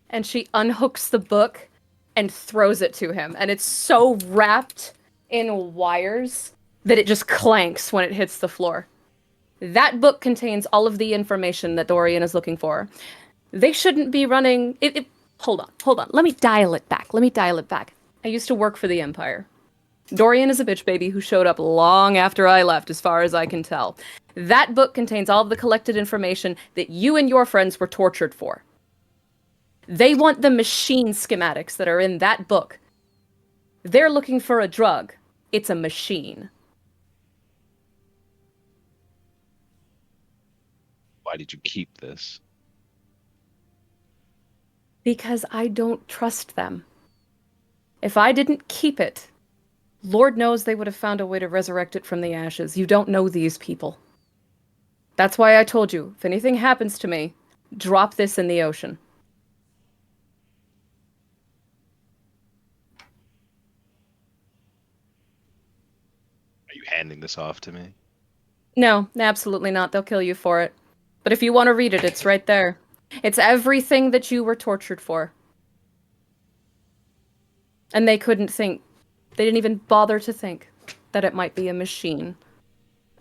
And she unhooks the book and throws it to him. And it's so wrapped in wires that it just clanks when it hits the floor. That book contains all of the information that Dorian is looking for. They shouldn't be running... Hold on. Let me dial it back. I used to work for the Empire. Dorian is a bitch baby who showed up long after I left, as far as I can tell. That book contains all of the collected information that you and your friends were tortured for. They want the machine schematics that are in that book. They're looking for a drug. It's a machine. Why did you keep this? Because I don't trust them. If I didn't keep it, Lord knows they would have found a way to resurrect it from the ashes. You don't know these people. That's why I told you, if anything happens to me, drop this in the ocean. Are you handing this off to me? No, absolutely not. They'll kill you for it. But if you want to read it, it's right there. It's everything that you were tortured for. And they couldn't think. They didn't even bother to think that it might be a machine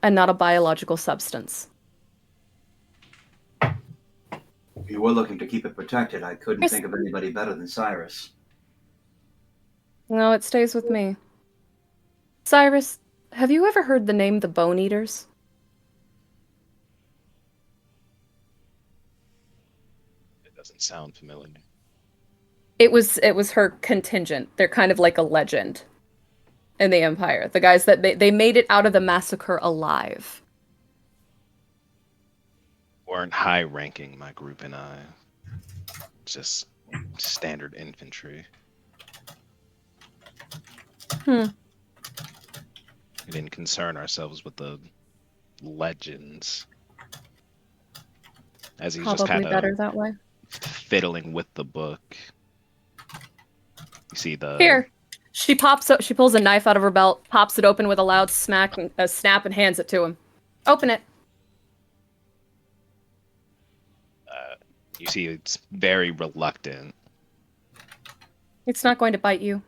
and not a biological substance. If you were looking to keep it protected, I couldn't Yes. think of anybody better than Cyrus. No, it stays with me. Cyrus, have you ever heard the name the Bone Eaters? It doesn't sound familiar. It was her contingent. They're kind of like a legend in the Empire. The guys that they made it out of the massacre alive. Weren't high ranking, my group and I. Just standard infantry. Hmm. We didn't concern ourselves with the legends. As he's just Probably kind better of that way. fiddling with the book. You see the Here. She pulls a knife out of her belt, pops it open with a loud snap, and hands it to him. Open it. You see it's very reluctant. It's not going to bite you.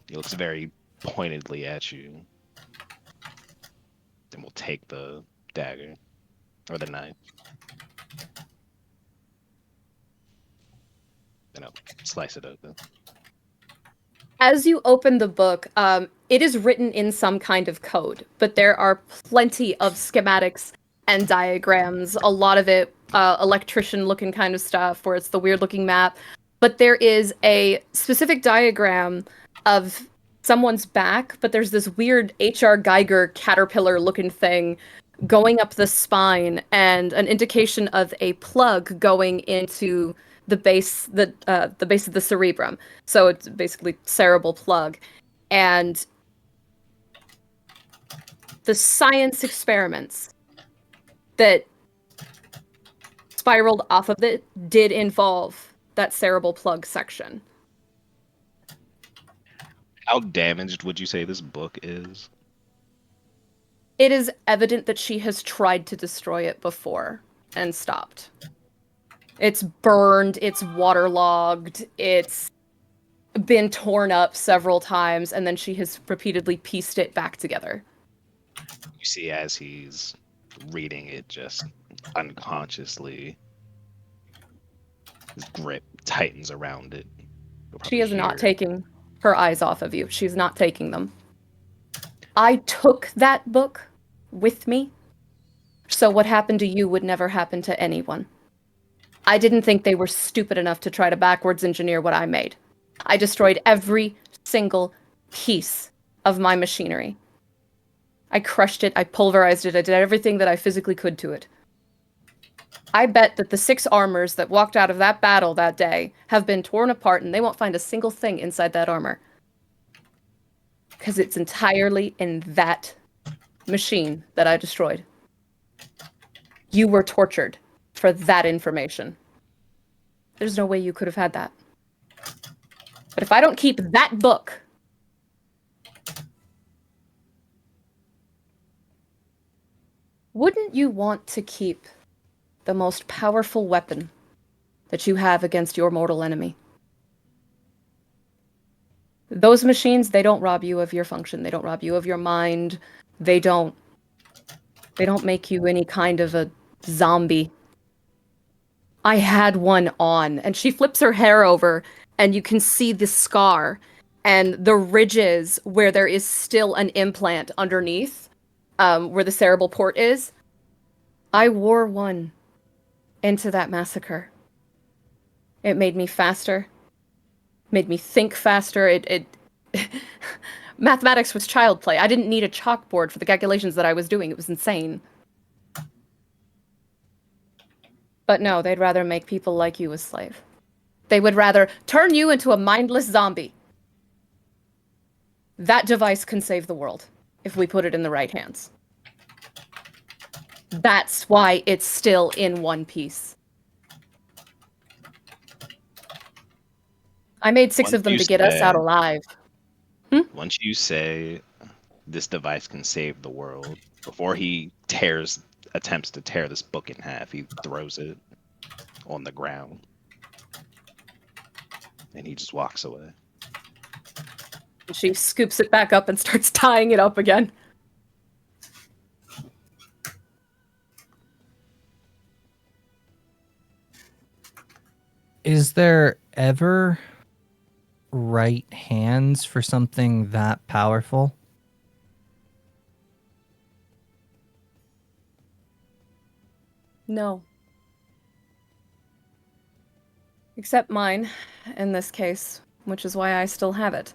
He looks very pointedly at you. Then we'll take the dagger or the knife. Then I'll slice it open. As you open the book, it is written in some kind of code, but there are plenty of schematics and diagrams, a lot of it electrician-looking kind of stuff, where it's the weird-looking map. But there is a specific diagram of someone's back, but there's this weird H.R. Geiger caterpillar-looking thing going up the spine, and an indication of a plug going into the base of the cerebrum. So it's basically cerebral plug. And the science experiments that spiraled off of it did involve that cerebral plug section. How damaged would you say this book is? It is evident that she has tried to destroy it before and stopped. It's burned, it's waterlogged, it's been torn up several times, and then she has repeatedly pieced it back together. You see as he's reading it just unconsciously, his grip tightens around it. You'll She is probably not hear- taking her eyes off of you. She's not taking them. I took that book with me, so what happened to you would never happen to anyone. I didn't think they were stupid enough to try to backwards engineer what I made. I destroyed every single piece of my machinery. I crushed it, I pulverized it, I did everything that I physically could to it. I bet that the 6 armors that walked out of that battle that day have been torn apart and they won't find a single thing inside that armor. Because it's entirely in that machine that I destroyed. You were tortured for that information. There's no way you could have had that. But if I don't keep that book, wouldn't you want to keep the most powerful weapon that you have against your mortal enemy? Those machines, they don't rob you of your function. They don't rob you of your mind. They don't make you any kind of a zombie. I had one on, and she flips her hair over, and you can see the scar and the ridges where there is still an implant underneath, where the cerebral port is. I wore one into that massacre. It made me faster, made me think faster. It mathematics was child play. I didn't need a chalkboard for the calculations that I was doing. It was insane. But no, they'd rather make people like you a slave. They would rather turn you into a mindless zombie. That device can save the world if we put it in the right hands. That's why it's still in one piece. I made 6 of them to get us out alive. Once you say this device can save the world, before he attempts to tear this book in half, he throws it on the ground. And he just walks away. She scoops it back up and starts tying it up again. Is there ever right hands for something that powerful? No. Except mine, in this case, which is why I still have it.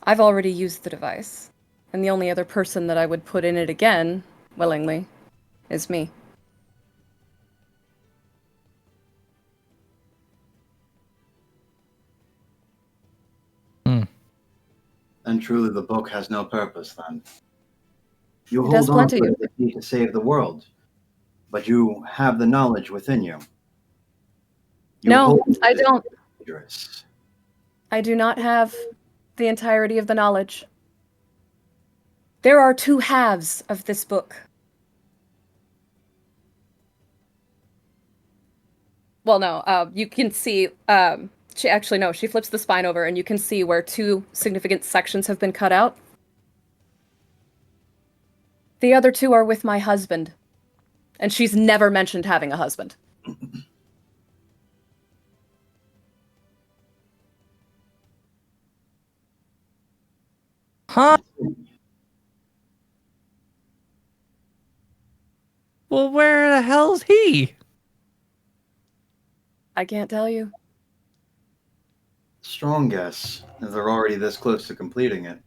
I've already used the device, and the only other person that I would put in it again, willingly, is me. And truly the book has no purpose then. You It does hold on to plenty. it as a key to save the world, but you have the knowledge within you. No, hold I it as don't. dangerous. I do not have the entirety of the knowledge. There are 2 halves of this book. Well, no, you can see, she flips the spine over and you can see where 2 significant sections have been cut out. The other 2 are with my husband. And she's never mentioned having a husband. Huh? Well, where the hell's he? I can't tell you. Strong guess, if they're already this close to completing it.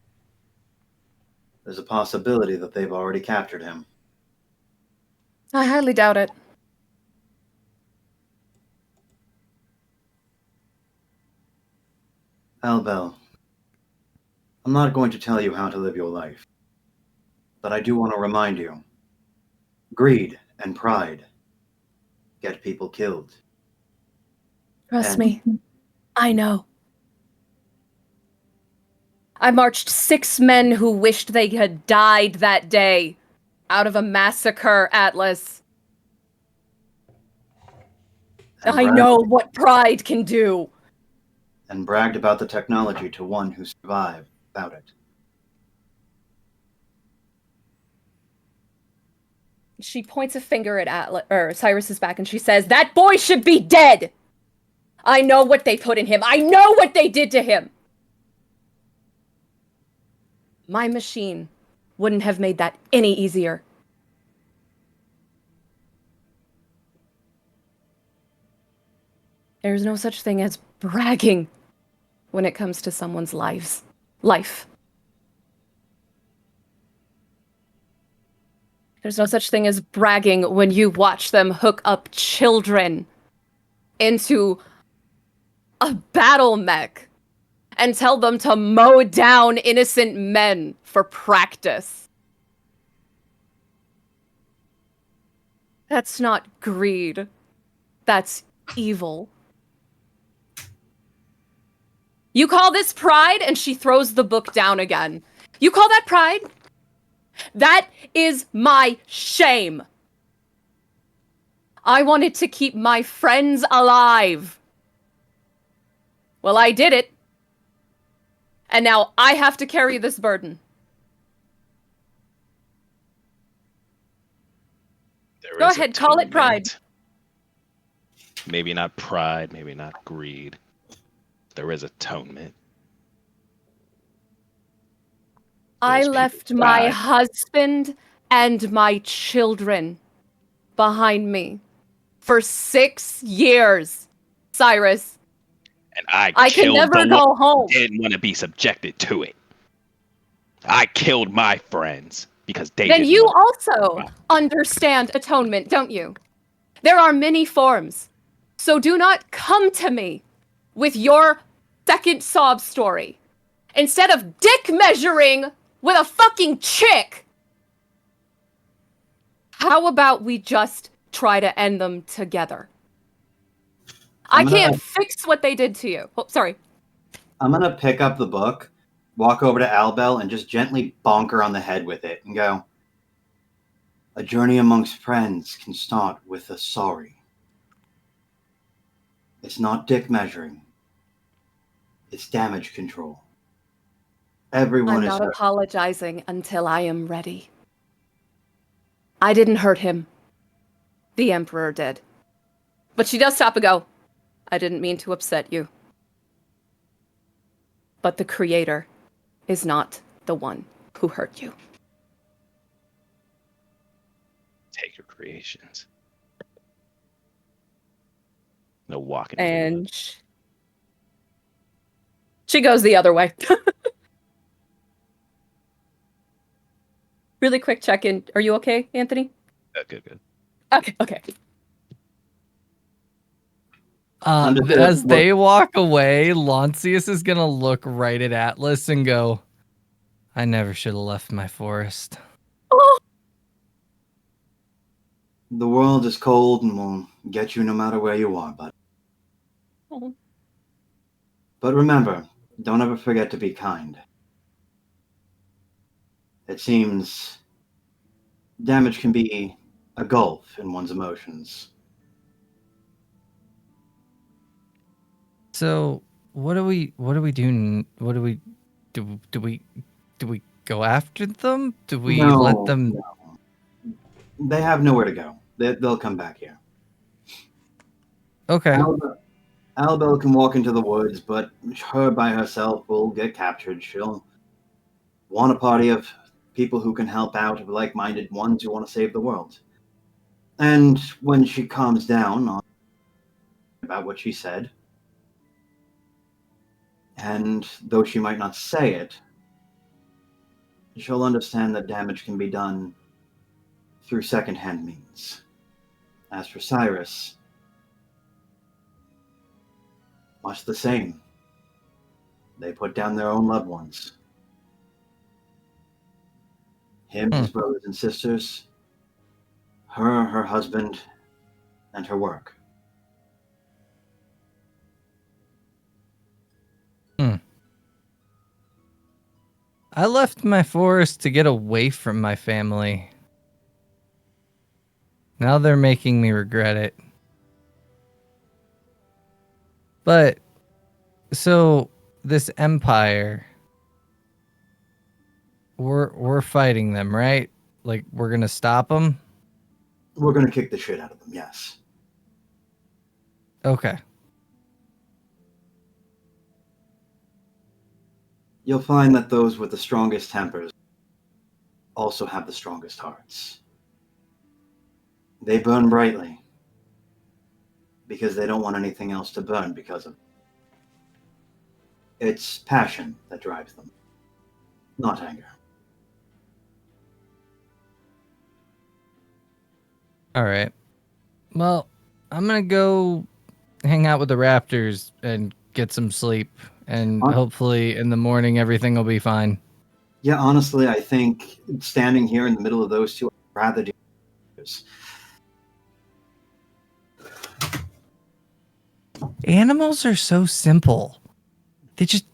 There's a possibility that they've already captured him. I highly doubt it. Albel, I'm not going to tell you how to live your life, but I do want to remind you. Greed and pride get people killed. Trust And- me. I know. I marched 6 men who wished they had died that day out of a massacre, Atlas. I know what pride can do. And bragged about the technology to one who survived without it. She points a finger at Cyrus's back and she says, "That boy should be dead! I know what they put in him. I know what they did to him. My machine wouldn't have made that any easier." There's no such thing as bragging when it comes to someone's life. There's no such thing as bragging when you watch them hook up children into a battle mech and tell them to mow down innocent men for practice. That's not greed. That's evil. You call this pride? And she throws the book down again. You call that pride? That is my shame. I wanted to keep my friends alive. Well, I did it. And now I have to carry this burden. There Go is ahead, call it pride. atonement. Maybe not pride, maybe not greed. There is atonement. I Those left people my died. husband and my children behind me for 6 years, Cyrus. And I I can killed never the go one home. who didn't want to be subjected to it. I killed my friends because they Then didn't you want also understand atonement, don't you? There are many forms. So do not come to me with your second sob story. Instead of dick measuring with a fucking chick, how about we just try to end them together? I can't fix what they did to you. Oh, sorry. I'm gonna pick up the book, walk over to Albel, and just gently bonk her on the head with it and go, "A journey amongst friends can start with a sorry. It's not dick measuring. It's damage control. Everyone I'm is not hurt." apologizing until I am ready. I didn't hurt him. The Emperor did. But she does stop and go, I didn't mean to upset you. But the Creator is not the one who hurt you. take your creations. No walking. And she goes the other way. Really quick check-in. Are you okay, Anthony? Good. Okay. As they walk away, Lancius is gonna look right at Atlas and go, I never should have left my forest. Oh. The world is cold and will get you no matter where you are, bud. Oh. But remember, don't ever forget to be kind. It seems damage can be a gulf in one's emotions. So what do we do? What do we do? Do we go after them? Do we let them? No. They have nowhere to go. They'll come back here. Okay. Albel can walk into the woods, but her by herself will get captured. She'll want a party of people who can help out, like-minded ones who want to save the world. And when she calms down on about what she said, and though she might not say it, she'll understand that damage can be done through second-hand means. As for Cyrus, much the same. They put down their own loved ones. Him, his brothers and sisters, her husband, and her work. I left my forest to get away from my family. Now they're making me regret it. But, so, this empire, we're fighting them, right? Like, we're gonna stop them? We're going to kick the shit out of them, yes. Okay. You'll find that those with the strongest tempers also have the strongest hearts. They burn brightly because they don't want anything else to burn because of it. It's passion that drives them, not anger. All right. Well, I'm gonna go hang out with the raptors and get some sleep. And hopefully in the morning everything will be fine. Yeah, honestly, I think standing here in the middle of those two, I'd rather do this. Animals are so simple. They just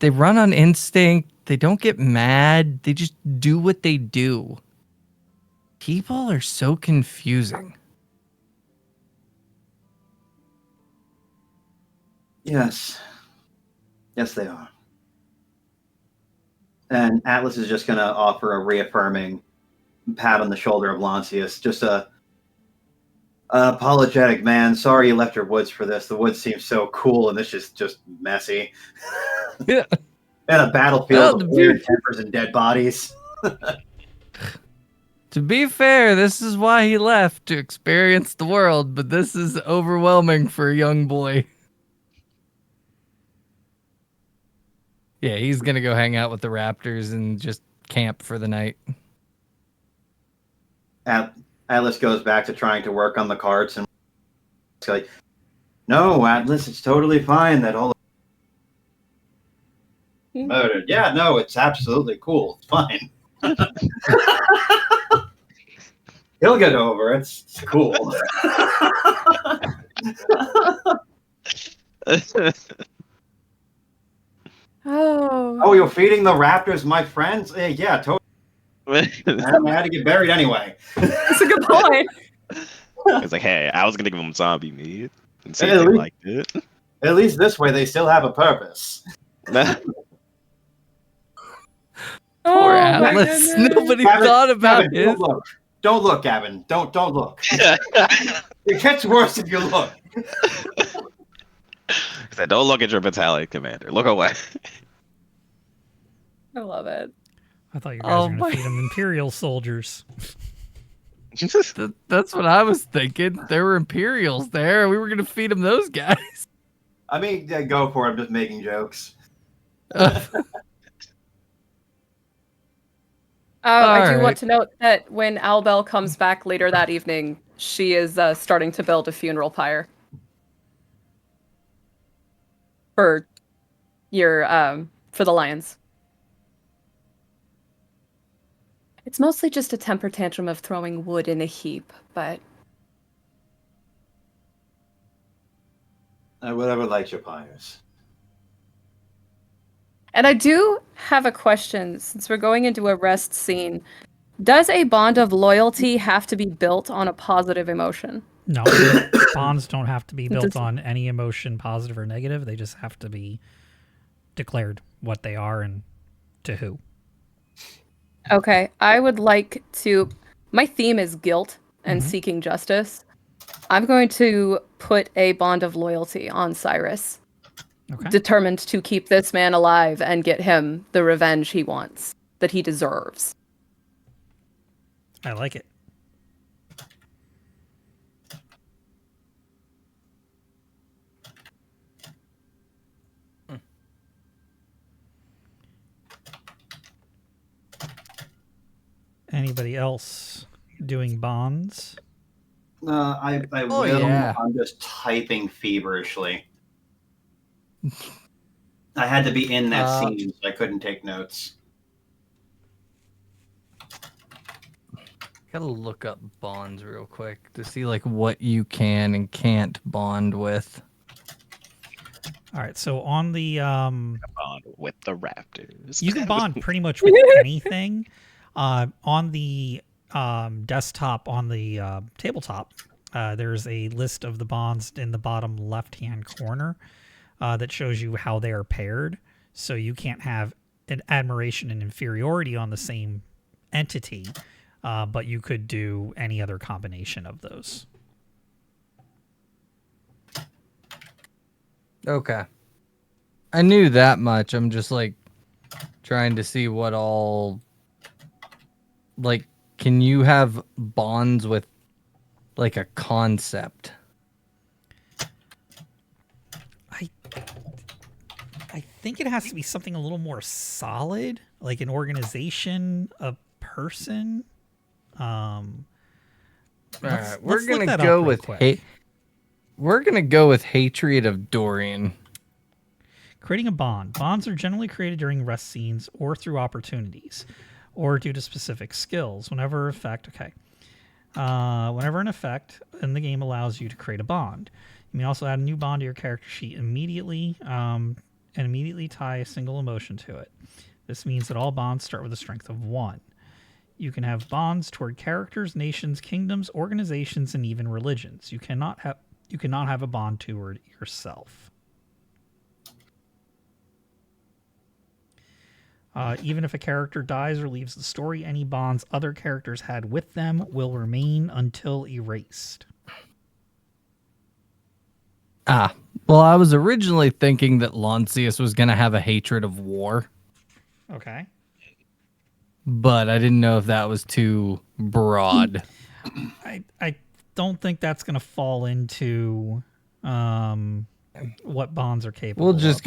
They run on instinct. They don't get mad. They just do what they do. People are so confusing. Yes. Yes, they are. And Atlas is just going to offer a reaffirming pat on the shoulder of Lancius. Just an apologetic man. Sorry you left your woods for this. The woods seem so cool, and this is just messy. Yeah. And a battlefield of weird tempers and dead bodies. To be fair, this is why he left, to experience the world, but this is overwhelming for a young boy. Yeah, he's going to go hang out with the raptors and just camp for the night. Atlas goes back to trying to work on the carts, and it's like, no, Atlas, it's totally fine that all murdered. Yeah, no, it's absolutely cool. It's fine. He'll get over it. It's cool. Oh, you're feeding the raptors, my friends? Yeah, totally. I had to get buried anyway. That's a good point. It's like, hey, I was gonna give them zombie meat and see if they liked it. At least this way, they still have a purpose. Poor Atlas. Nobody thought about it. Don't look, Gavin. Don't look. It gets worse if you look. I said, don't look at your battalion commander. Look away. I love it. I thought you guys were going to feed them Imperial soldiers. That's what I was thinking. There were Imperials there. We were going to feed them those guys. I mean, yeah, go for it. I'm just making jokes. I do want to note that when Albel comes back later that evening, she is starting to build a funeral pyre for the lions. It's mostly just a temper tantrum of throwing wood in a heap, but Whatever lights your pyres. And I do have a question, since we're going into a rest scene. Does a bond of loyalty have to be built on a positive emotion? No, bonds don't have to be built on any emotion, positive or negative. They just have to be declared what they are and to who. Okay, I would like to... My theme is guilt and seeking justice. I'm going to put a bond of loyalty on Cyrus. Okay. Determined to keep this man alive and get him the revenge he wants, that he deserves. I like it. Anybody else doing bonds? I will. Yeah. I'm just typing feverishly. I had to be in that scene, so I couldn't take notes. Gotta look up bonds real quick to see like what you can and can't bond with. All right, so on the Bond with the raptors. you can bond pretty much with anything. On the desktop, on the tabletop, there's a list of the bonds in the bottom left-hand corner that shows you how they are paired. So you can't have an admiration and inferiority on the same entity, but you could do any other combination of those. Okay. I knew that much. I'm just like trying to see what all, like, can you have bonds with like a concept? I think it has to be something a little more solid, like an organization, a person. All right, we're gonna go with we're gonna go with hatred of Dorian. Creating a bond. Bonds are generally created during rest scenes or through opportunities, or due to specific skills. Whenever an effect in the game allows you to create a bond. You may also add a new bond to your character sheet immediately. and immediately tie a single emotion to it. This means that all bonds start with a strength of 1. You can have bonds toward characters, nations, kingdoms, organizations, and even religions. You cannot have a bond toward yourself. Even if a character dies or leaves the story, any bonds other characters had with them will remain until erased. Well, I was originally thinking that Lancius was going to have a hatred of war, Okay. but I didn't know if that was too broad. I don't think that's going to fall into what bonds are capable We'll just of.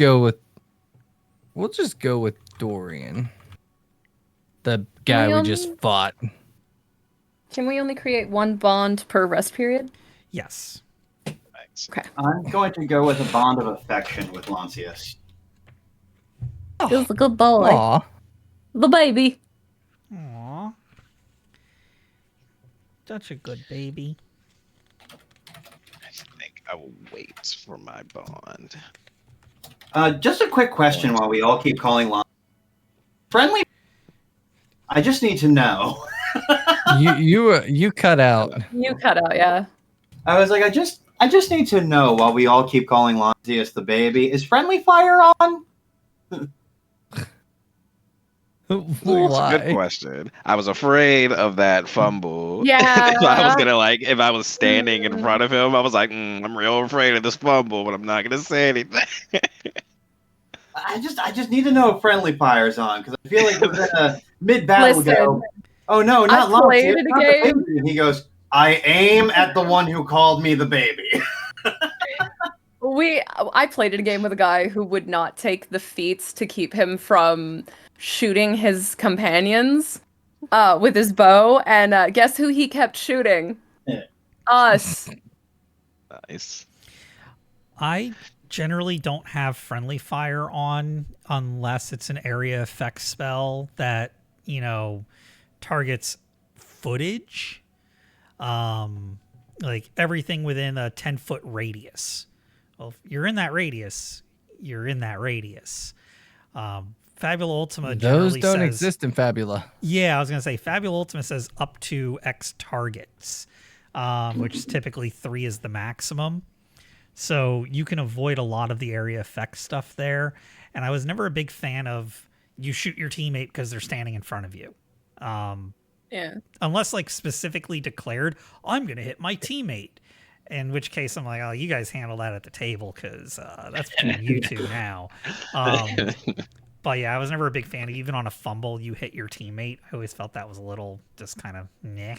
go with Dorian, the guy we just fought. Can we only create 1 bond per rest period? Yes. Thanks. Okay. I'm going to go with a bond of affection with Lancius. He's a good boy. Aw. The baby. Aww. Such a good baby. I think I will wait for my bond. Just a quick question while we all keep calling Lancius. Friendly? I just need to know. You cut out. You cut out, yeah. I was like, I just need to know while we all keep calling Lancius the baby. Is friendly fire on? That's a good Why? question. I was afraid of that fumble. Yeah. If I was standing in front of him, I was like, I'm real afraid of this fumble, but I'm not gonna say anything. I just need to know if friendly fire's on because I feel like we're gonna mid battle go. Oh no, not I played Lancius, it not the again. baby. And he goes, I aim at the one who called me the baby. I played a game with a guy who would not take the feats to keep him from shooting his companions with his bow, and guess who he kept shooting? Yeah. Us. Nice. I generally don't have friendly fire on unless it's an area effect spell that, targets footage. Like everything within a 10-foot radius. Well, if you're in that radius, you're in that radius. Fabula Ultima Those generally don't says, exist in Fabula. Yeah, I was going to say Fabula Ultima says up to X targets, which is typically 3 is the maximum. So you can avoid a lot of the area effect stuff there. And I was never a big fan of you shoot your teammate because they're standing in front of you. Yeah. Unless like specifically declared, I'm going to hit my teammate. In which case I'm like, oh, you guys handle that at the table because that's between you two now. But yeah, I was never a big fan of even on a fumble, you hit your teammate. I always felt that was a little just kind of meh.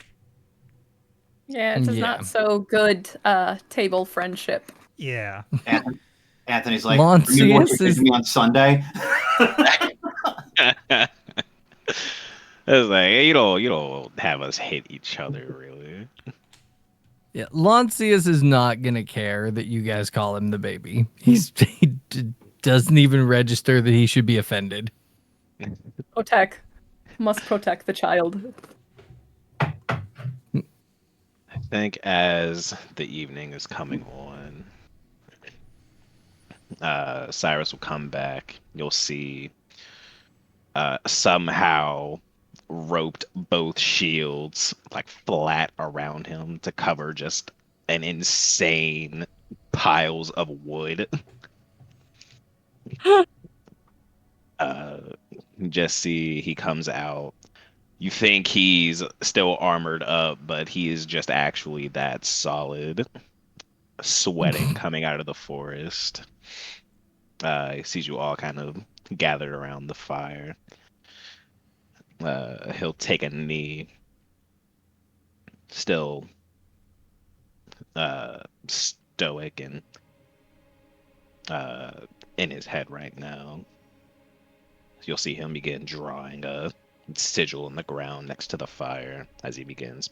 Yeah, it's just Yeah. not so good table friendship. Yeah. Anthony's like, are you going to Lancius is me on Sunday? It's like you don't have us hit each other really. Yeah, Lancius is not gonna care that you guys call him the baby. Doesn't even register that he should be offended. Must protect the child. I think as the evening is coming on, Cyrus will come back. You'll see somehow roped both shields like flat around him to cover just an insane piles of wood. Just see he comes out. You think he's still armored up, but he is just actually that solid, sweating coming out of the forest. He sees you all kind of gathered around the fire. He'll take a knee, still stoic and in his head right now. You'll see him begin drawing a sigil in the ground next to the fire as he begins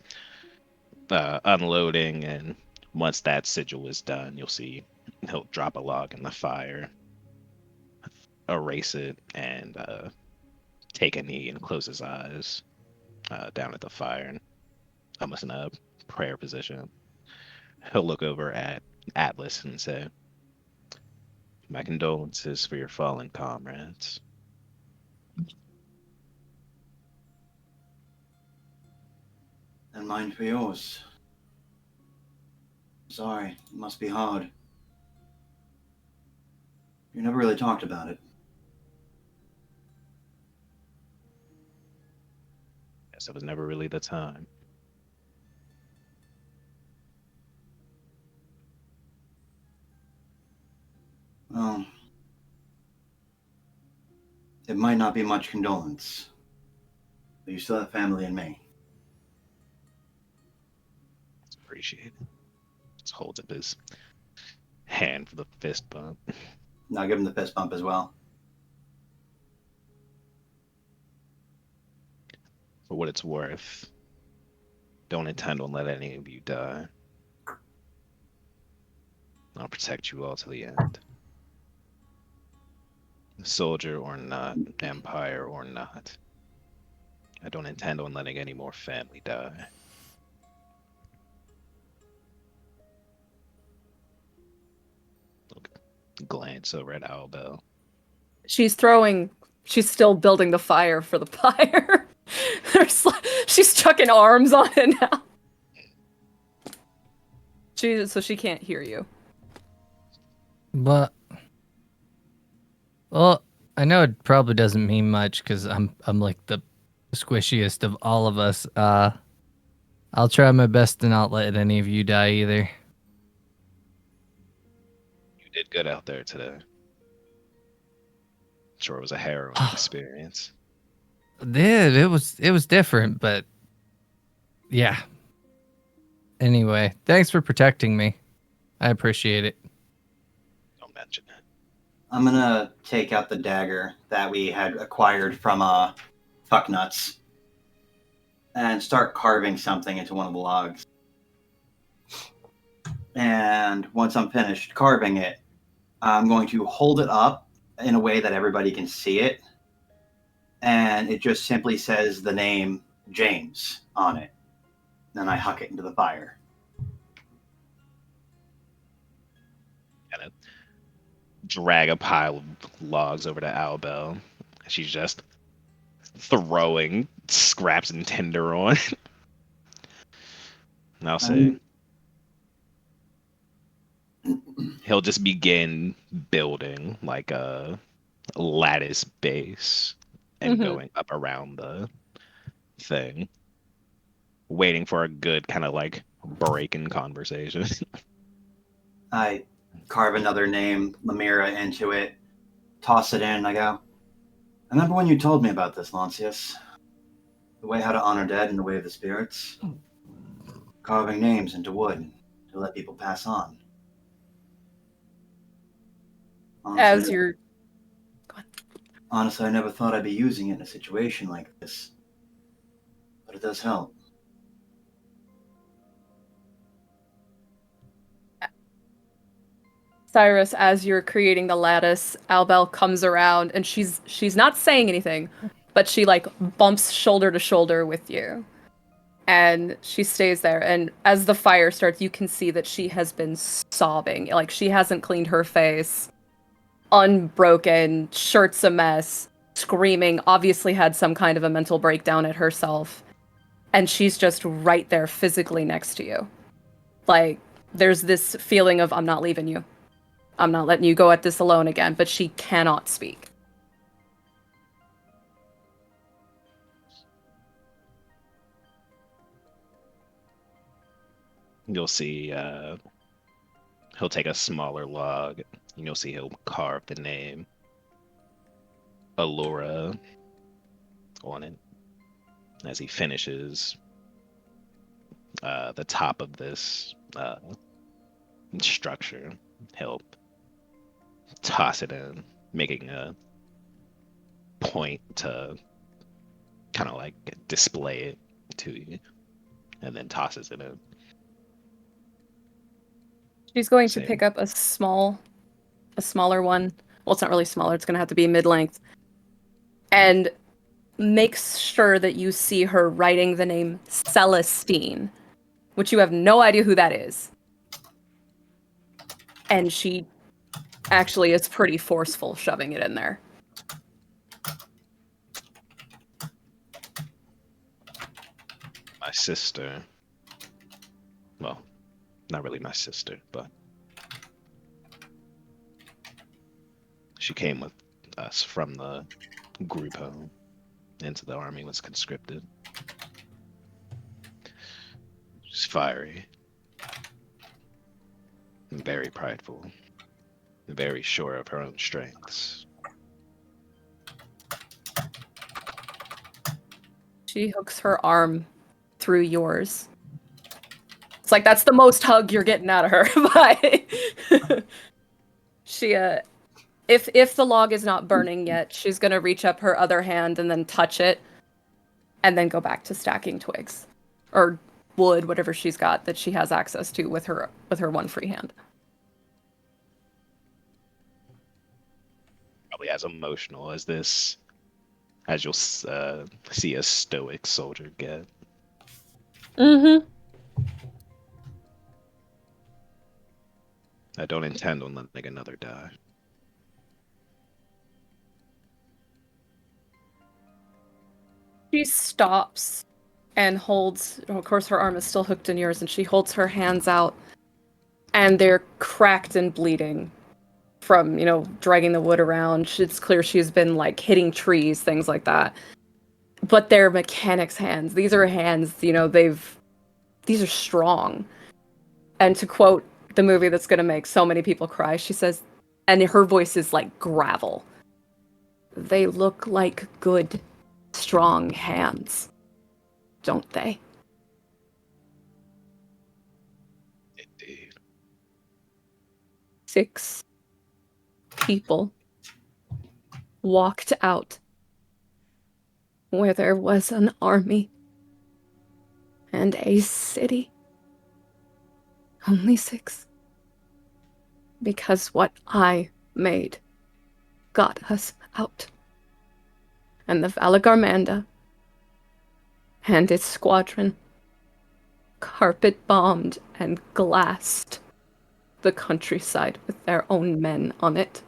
unloading, and once that sigil is done, you'll see he'll drop a log in the fire, erase it, and take a knee and close his eyes down at the fire, and almost in a prayer position. He'll look over at Atlas and say, My condolences for your fallen comrades. And mine for yours. Sorry, it must be hard. You never really talked about it. Guess it was never really the time. Well, it might not be much condolence, but you still have family in me. It's appreciated. Just holds up his hand for the fist bump. Now give him the fist bump as well. For what it's worth, don't intend on letting any of you die. I'll protect you all to the end. Soldier or not, empire or not. I don't intend on letting any more family die. Glance over at Albel. She's still building the fire for the pyre. She's chucking arms on it now. So she can't hear you. But, well, I know it probably doesn't mean much because I'm like the squishiest of all of us. I'll try my best to not let any of you die either. You did good out there today. Sure, it was a harrowing experience. It was different, but yeah. Anyway, thanks for protecting me. I appreciate it. Don't mention it. I'm gonna take out the dagger that we had acquired from Fucknuts and start carving something into one of the logs. And once I'm finished carving it, I'm going to hold it up in a way that everybody can see it. And it just simply says the name James on it. Then I huck it into the fire. Kind of drag a pile of logs over to Albel. She's just throwing scraps and tinder on. And I'll say he'll just begin building like a lattice base and going up around the thing, waiting for a good kind of like break in conversation. I carve another name, Lamira, into it, toss it in, and I go, I remember when you told me about this, Lancius. The way how to honor dead in the way of the spirits. Carving names into wood to let people pass on. Honestly, I never thought I'd be using it in a situation like this. But it does help. Cyrus, as you're creating the lattice, Albel comes around and she's not saying anything, but she like bumps shoulder to shoulder with you. And she stays there, and as the fire starts, you can see that she has been sobbing. Like, she hasn't cleaned her face. Unbroken, shirt's a mess, screaming, obviously had some kind of a mental breakdown at herself. And she's just right there physically next to you. Like, there's this feeling of, I'm not leaving you. I'm not letting you go at this alone again, but she cannot speak. You'll see he'll take a smaller log and you'll see he'll carve the name Allura on it. As he finishes the top of this structure, he'll toss it in, making a point to kind of like display it to you, and then tosses it in. She's going to pick up a smaller one. Well, it's not really smaller. It's going to have to be mid-length. And makes sure that you see her writing the name Celestine, which you have no idea who that is. And she actually is pretty forceful shoving it in there. My sister. Well, not really my sister, but she came with us from the group home into the army, was conscripted. She's fiery. And very prideful. Very sure of her own strengths. She hooks her arm through yours. It's like that's the most hug you're getting out of her. But she if the log is not burning yet, she's gonna reach up her other hand and then touch it and then go back to stacking twigs. Or wood, whatever she's got that she has access to with her one free hand. Probably as emotional as this, as you'll see a stoic soldier get. Mm-hmm. I don't intend on letting another die. She stops and holds, of course her arm is still hooked in yours, and she holds her hands out and they're cracked and bleeding from, dragging the wood around. It's clear she's been like hitting trees, things like that. But they're mechanics hands. These are hands, these are strong. And to quote the movie that's going to make so many people cry, she says, and her voice is like gravel, they look like good, strong hands, don't they? Indeed. 6 people walked out where there was an army and a city. Only 6. Because what I made got us out. And the Valagarmanda and its squadron carpet bombed and glassed the countryside with their own men on it.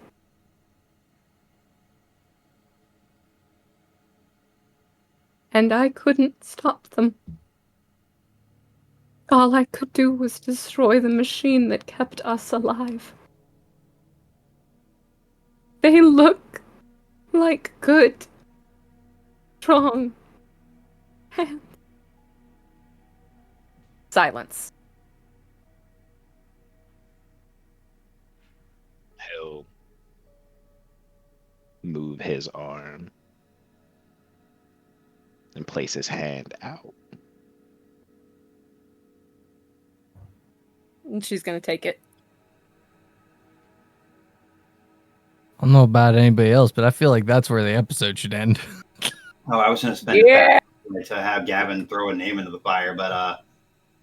And I couldn't stop them. All I could do was destroy the machine that kept us alive. They look like good, strong hands. Silence. He'll move his arm and place his hand out. And she's gonna take it. I don't know about anybody else, but I feel like that's where the episode should end. Oh, I was going to spend it back to have Gavin throw a name into the fire, but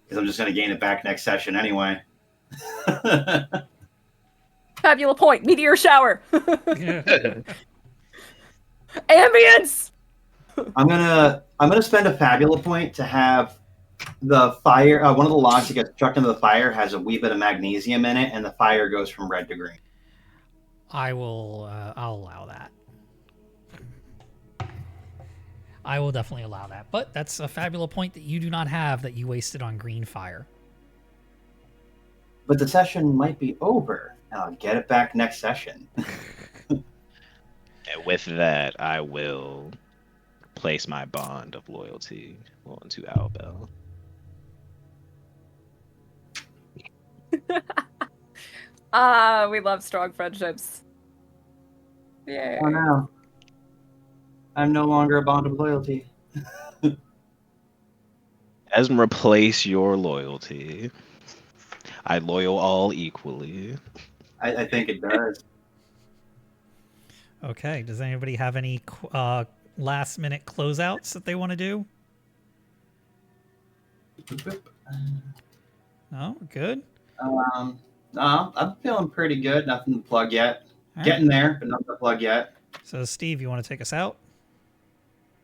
because I'm just going to gain it back next session anyway. Fabula point, meteor shower. Ambience. I'm gonna spend a Fabula point to have the fire. One of the logs that gets chucked into the fire has a wee bit of magnesium in it, and the fire goes from red to green. I'll allow that. I will definitely allow that. But that's a Fabula point that you do not have that you wasted on green fire. But the session might be over. I'll get it back next session. And with that, I will place my bond of loyalty onto Albel. We love strong friendships. Yeah. Oh no. I'm no longer a bond of loyalty. Doesn't replace your loyalty. I loyal all equally. I think it does. Okay. Does anybody have any last minute closeouts that they want to do? No? Good? No, I'm feeling pretty good. Nothing to plug yet. All right. Getting there, but nothing to plug yet. So, Steve, you want to take us out?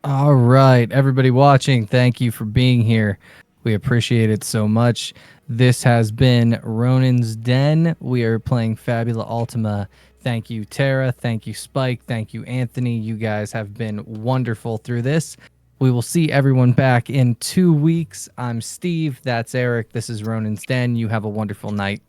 All right, everybody watching, thank you for being here. We appreciate it so much. This has been Ronin's Den. We are playing Fabula Ultima. Thank you, Tara. Thank you, Spike. Thank you, Anthony. You guys have been wonderful through this. We will see everyone back in 2 weeks. I'm Steve. That's Eric. This is Ronin's Den. You have a wonderful night.